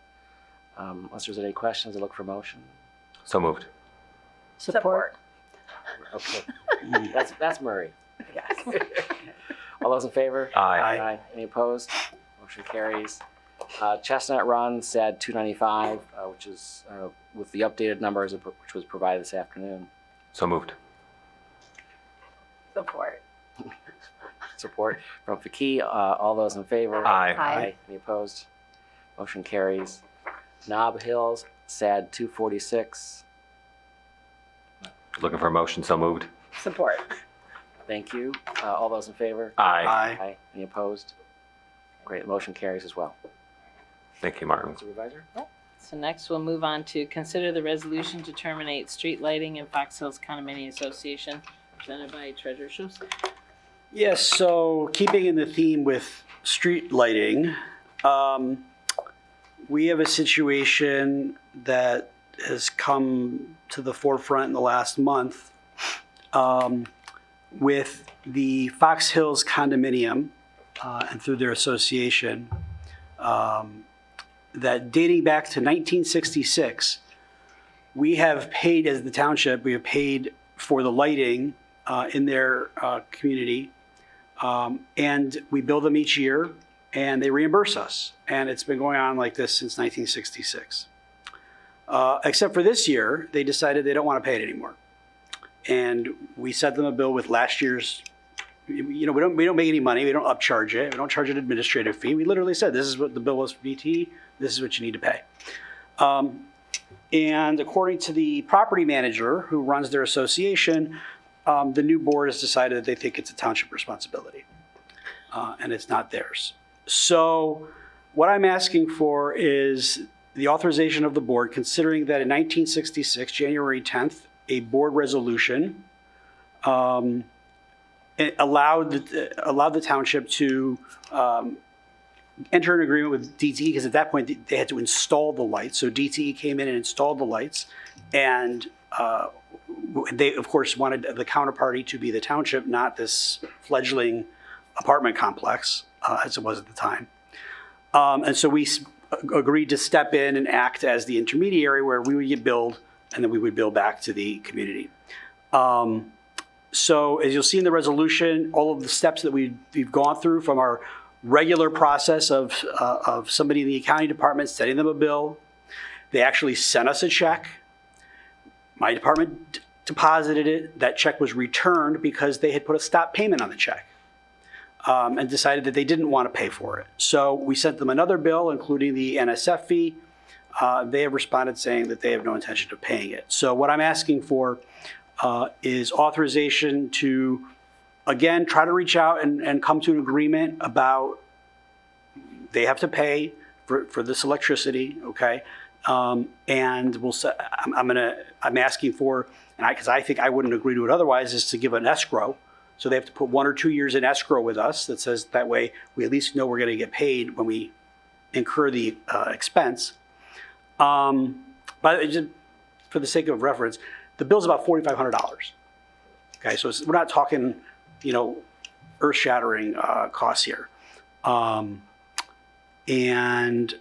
Unless there's any questions, I look for motion. So moved. Support. Okay. That's Murray. Yes. All those in favor? Aye. Aye. Any opposed? Motion carries. Chestnut Run, SAD 295, which is with the updated numbers which was provided this afternoon. So moved. Support. Support from Faki. All those in favor? Aye. Aye. Any opposed? Motion carries. Knob Hills, SAD 246. Looking for a motion. So moved. Support. Thank you. All those in favor? Aye. Aye. Any opposed? Great. The motion carries as well. Thank you, Martin. Supervisor? So next we'll move on to consider the resolution to terminate street lighting in Fox Hills Condominium Association, presented by Treasurer Schostak. Yes, so keeping in the theme with street lighting, we have a situation that has come to the forefront in the last month with the Fox Hills Condominium and through their association, that dating back to 1966, we have paid, as the township, we have paid for the lighting in their community. And we bill them each year and they reimburse us. And it's been going on like this since 1966. Except for this year, they decided they don't want to pay it anymore. and we sent them a bill with last year's, we don't make any money. We don't upcharge it. We don't charge an administrative fee. We literally said, this is what the bill was for BT. This is what you need to pay. And according to the property manager who runs their association, the new board has decided that they think it's a township responsibility, and it's not theirs. So what I'm asking for is the authorization of the board, considering that in 1966, January 10th, a board resolution it allowed the township to enter an agreement with DTE, because at that point they had to install the lights. So DTE came in and installed the lights, and they of course wanted the counterparty to be the township, not this fledgling apartment complex as it was at the time. And so we agreed to step in and act as the intermediary, where we would get billed and then we would bill back to the community. So as you'll see in the resolution, all of the steps that we've gone through, from our regular process of somebody in the accounting department sending them a bill. They actually sent us a check. My department deposited it. That check was returned because they had put a stop payment on the check and decided that they didn't want to pay for it. So we sent them another bill, including the NSF fee. They have responded saying that they have no intention of paying it. So what I'm asking for is authorization to, again, try to reach out and come to an agreement about they have to pay for this electricity, okay? And we'll say, I'm asking for, and because I think I wouldn't agree to it otherwise, is to give an escrow. So they have to put 1 or 2 years in escrow with us that says that way we at least know we're going to get paid when we incur the expense. But just for the sake of reference, the bill's about $4,500. Okay, so we're not talking, earth-shattering costs here. And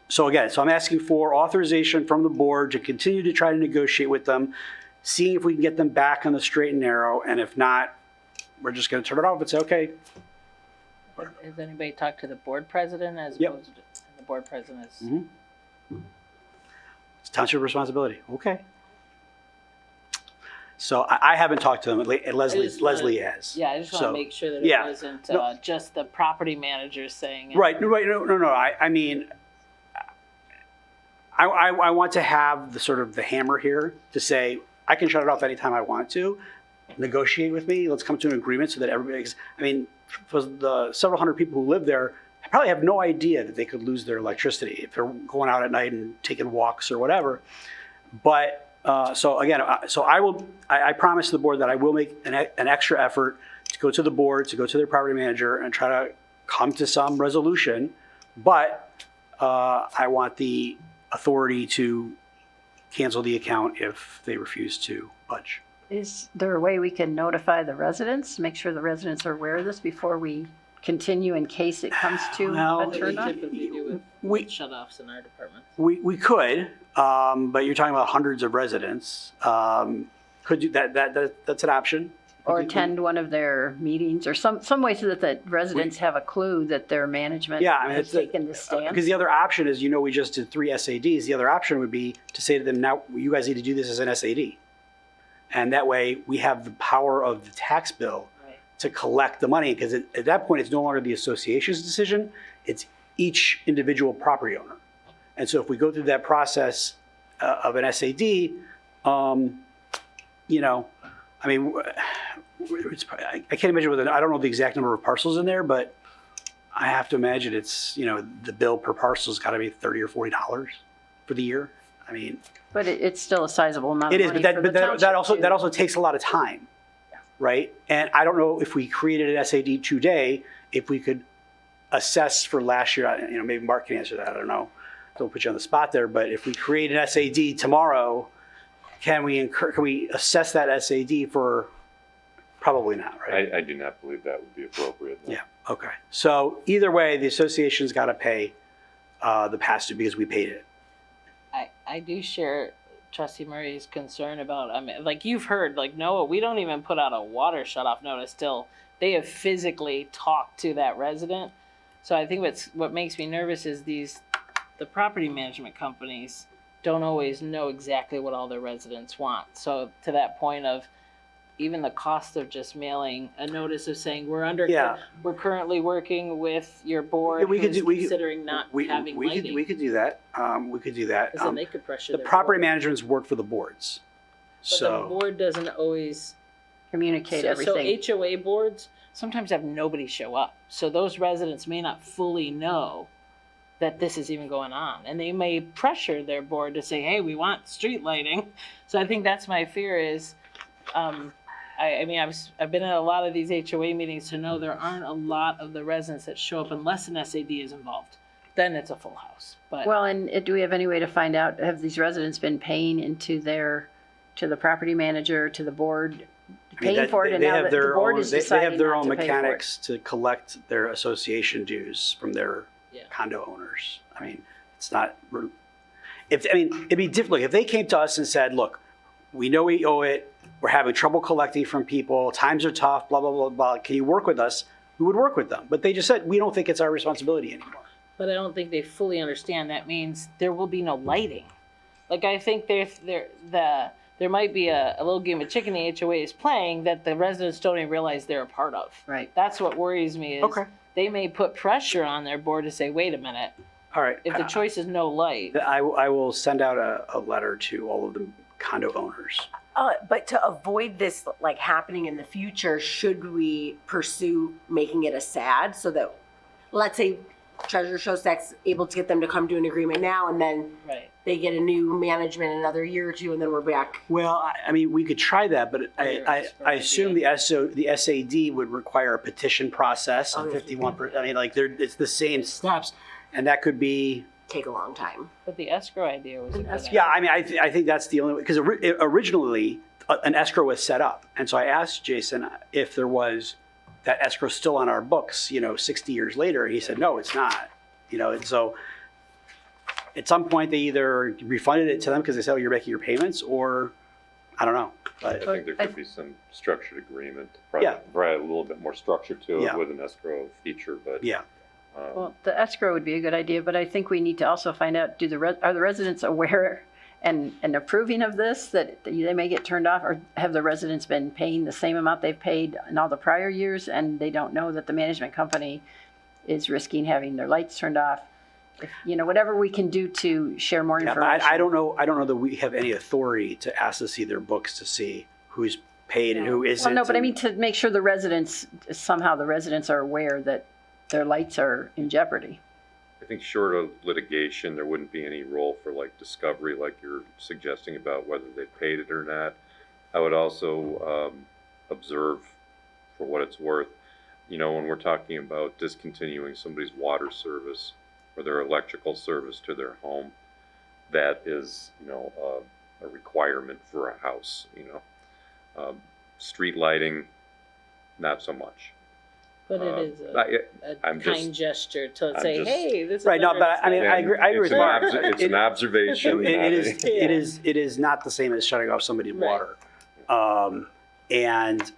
so again, I'm asking for authorization from the board to continue to try to negotiate with them, seeing if we can get them back on the straight and narrow, and if not, we're just going to turn it off and say, okay. Has anybody talked to the board president as opposed to the board president? It's township responsibility. Okay. So I haven't talked to them. Leslie has. Yeah, I just want to make sure that it wasn't just the property manager saying it. Right. No. I mean, I want to have the sort of the hammer here to say, I can shut it off anytime I want to. Negotiate with me. Let's come to an agreement so that everybody, for the several hundred people who live there, probably have no idea that they could lose their electricity if they're going out at night and taking walks or whatever. But so again, I promise the board that I will make an extra effort to go to the board, to go to their property manager and try to come to some resolution. But I want the authority to cancel the account if they refuse to budge. Is there a way we can notify the residents, make sure the residents are aware of this before we continue in case it comes to a turn on? Typically do with shut-offs in our department. We could, but you're talking about hundreds of residents. Could you, that's an option. Or attend one of their meetings, or some way so that the residents have a clue that their management has taken the stance. Because the other option is, we just did 3 SADs. The other option would be to say to them, now you guys need to do this as an SAD. And that way we have the power of the tax bill to collect the money, because at that point it's no longer the association's decision, it's each individual property owner. And so if we go through that process of an SAD, I can't imagine I don't know the exact number of parcels in there, but I have to imagine it's, the bill per parcel has got to be $30 or $40 for the year. But it's still a sizable amount of money. It is, but that also takes a lot of time, right? And I don't know if we created an SAD today, if we could assess for last year. Maybe Mark can answer that. I don't know. Don't put you on the spot there. But if we create an SAD tomorrow, can we assess that SAD for? Probably not, right? I do not believe that would be appropriate. No. Yeah. Okay. So either way, the association's got to pay the past due because we paid it. I do share Trustee Murray's concern about, like you've heard, like Noah, we don't even put out a water shutoff notice till they have physically talked to that resident. So I think what makes me nervous is the property management companies don't always know exactly what all their residents want. So to that point of, even the cost of just mailing a notice of saying, we're currently working with your board Yeah, we could who's do- we could- considering not having lighting. We could do that. We could do that. Because then they could pressure The their property board. managements work for the boards. But the So, board doesn't always. Communicate everything. So HOA boards sometimes have nobody show up. So those residents may not fully know that this is even going on. And they may pressure their board to say, hey, we want street lighting. So I think that's my fear is, I mean, I've been at a lot of these HOA meetings to know there aren't a lot of the residents that show up unless an SAD is involved. Then it's a full house. But Well, and do we have any way to find out, have these residents been paying into to the property manager, to the board, paying for it, and now that the board is they deciding have their not own to pay for it? mechanics to collect their association dues from their Yeah. condo owners. I mean, it's not, it'd be difficult if they came to us and said, look, we know we owe it, we're having trouble collecting from people, times are tough, blah, blah, blah, blah, can you work with us? We would work with them. But they just said, we don't think it's our responsibility anymore. But I don't think they fully understand that means there will be no lighting. Like, I think there might be a little game of chicken the HOA is playing that the residents don't even realize they're a part of. Right. That's what worries me is Okay. they may put pressure on their board to say, wait a minute, All right. if the choice is no light. I will send out a letter to all of the condo owners. But to avoid this like happening in the future, should we pursue making it a SAD so that, let's say, Treasurer Schostak's able to get them to come to an agreement now, and then Right. they get a new management in another year or two, and then we're back. Well, I mean, we could try that, but I Sure, assume the SAD would require a petition process and 51%. I mean, like it's the same steps, and that could be. Take a long time. But the escrow idea was a good idea. Yeah, I mean, I think that's the only way, because originally an escrow was set up, and so I asked Jason if there was that escrow still on our books, 60 years later, and he said, no, it's not, and so at some point they either refunded it to them because they said, oh, you're making your payments, or I don't know. But I think there could be some structured agreement, Yeah. probably a little bit more structure to it Yeah. with an escrow feature, but. yeah. Well, the escrow would be a good idea, but I think we need to also find out, are the residents aware and approving of this, that they may get turned off, or have the residents been paying the same amount they've paid in all the prior years, and they don't know that the management company is risking having their lights turned off? Whatever we can do to share more Yeah, information. but I don't know that we have any authority to ask to see their books to see who's paid and who isn't. Well, no, but I mean to make sure the residents are aware that their lights are in jeopardy. I think short of litigation, there wouldn't be any role for like discovery, like you're suggesting about whether they paid it or not. I would also observe, for what it's worth, when we're talking about discontinuing somebody's water service or their electrical service to their home, that is, a requirement for a house. Street lighting, not so much. But it is a I'm kind gesture to say, hey, this is. Right, no, but I mean, I agree with Mark. It's an observation. It is not the same as shutting off somebody's water. And,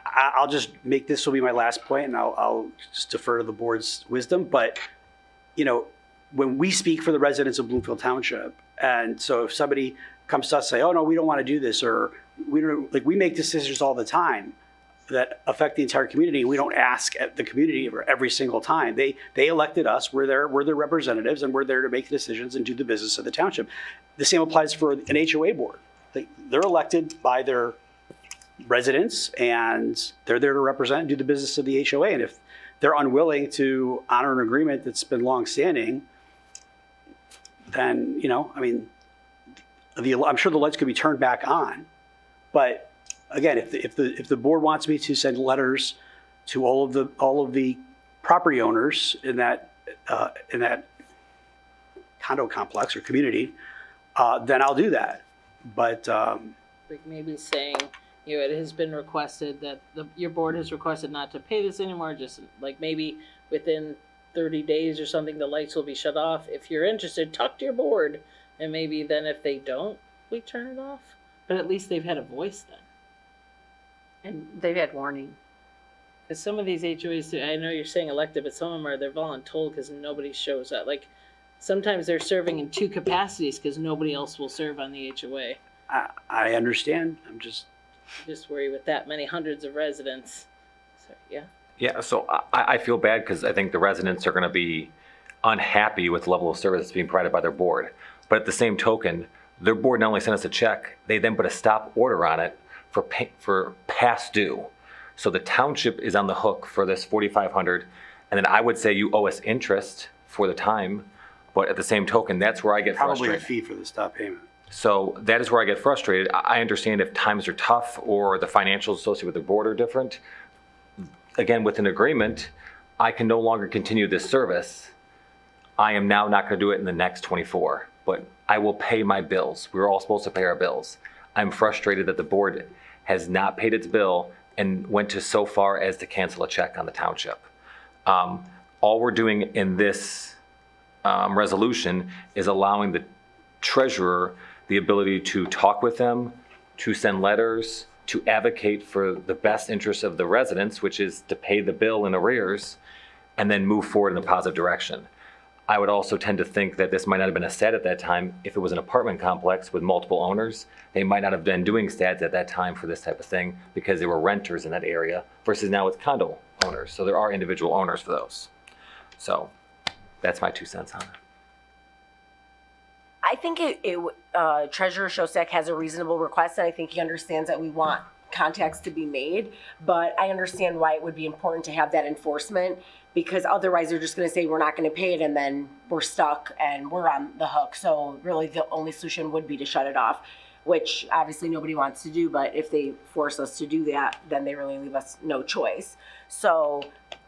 I'll just make, this will be my last point, and I'll just defer to the board's wisdom. But, when we speak for the residents of Bloomfield Township, and so if somebody comes to us and say, oh, no, we don't want to do this, or we make decisions all the time that affect the entire community. We don't ask the community every single time. They elected us. We're their representatives, and we're there to make decisions and do the business of the township. The same applies for an HOA board. They're elected by their residents, and they're there to represent and do the business of the HOA. And if they're unwilling to honor an agreement that's been longstanding, then I'm sure the lights could be turned back on. But again, if the board wants me to send letters to all of the property owners in that condo complex or community, then I'll do that. But Like maybe saying, it has been requested that your board has requested not to pay this anymore. Just like maybe within 30 days or something, the lights will be shut off. If you're interested, talk to your board, and maybe then if they don't, we turn it off. But at least they've had a voice then. And they've had warning. Because some of these HOAs, I know you're saying elected, but some of them they're voluntold because nobody shows up. Like sometimes they're serving in two capacities because nobody else will serve on the HOA. I understand. I'm just, Just worry with that many hundreds of residents. So, yeah. Yeah, so I feel bad because I think the residents are going to be unhappy with the level of service that's being provided by their board. But at the same token, their board not only sent us a check, they then put a stop order on it for past due. So the township is on the hook for this $4,500, and then I would say you owe us interest for the time. But at the same token, that's where I get probably a frustrated. fee for the stop payment. So that is where I get frustrated. I understand if times are tough or the financials associated with the board are different. Again, with an agreement, I can no longer continue this service. I am now not going to do it in the next 24, but I will pay my bills. We're all supposed to pay our bills. I'm frustrated that the board has not paid its bill and went to so far as to cancel a check on the township. All we're doing in this resolution is allowing the treasurer the ability to talk with them, to send letters, to advocate for the best interests of the residents, which is to pay the bill in arrears, and then move forward in a positive direction. I would also tend to think that this might not have been a STAT at that time. If it was an apartment complex with multiple owners, they might not have been doing STATs at that time for this type of thing because there were renters in that area versus now it's condo owners. So there are individual owners for those. So that's my 2 cents on it. I think Treasurer Schostak has a reasonable request, and I think he understands that we want contacts to be made, but I understand why it would be important to have that enforcement, because otherwise they're just gonna say we're not gonna pay it, and then we're stuck and we're on the hook. So really the only solution would be to shut it off, which obviously nobody wants to do, but if they force us to do that, then they really leave us no choice. So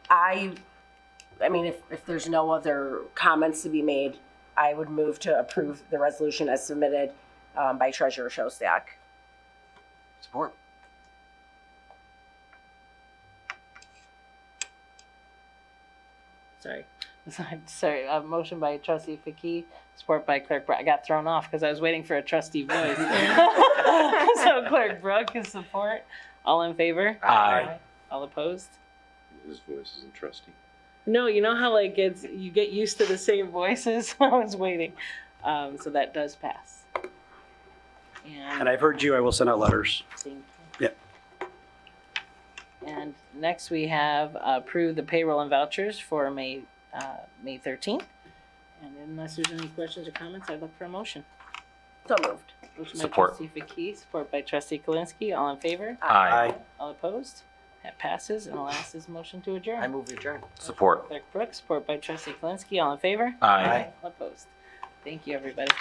I mean, if there's no other comments to be made, I would move to approve the resolution as submitted by Treasurer Schostak. Support. Sorry, motion by trustee Faki, support by clerk Brook. I got thrown off because I was waiting for a trustee voice. So clerk Brook is support. All in favor? Aye. All opposed? His voice isn't trusty. No, you know how like you get used to the same voices? I was waiting. So that does pass. And I've heard you, I will send out letters. Thank you. Yep. And next we have approved the payroll and vouchers for May 13th. And unless there's any questions or comments, I'd look for a motion. So moved. Motion by Support. trustee Faki, support by trustee Kalinsky. All in favor? Aye. All opposed? That passes. And the last is motion to adjourn. I move to adjourn. Support. Clerk Brooks, support by trustee Kalinsky. All in favor? Aye. All opposed? Thank you, everybody.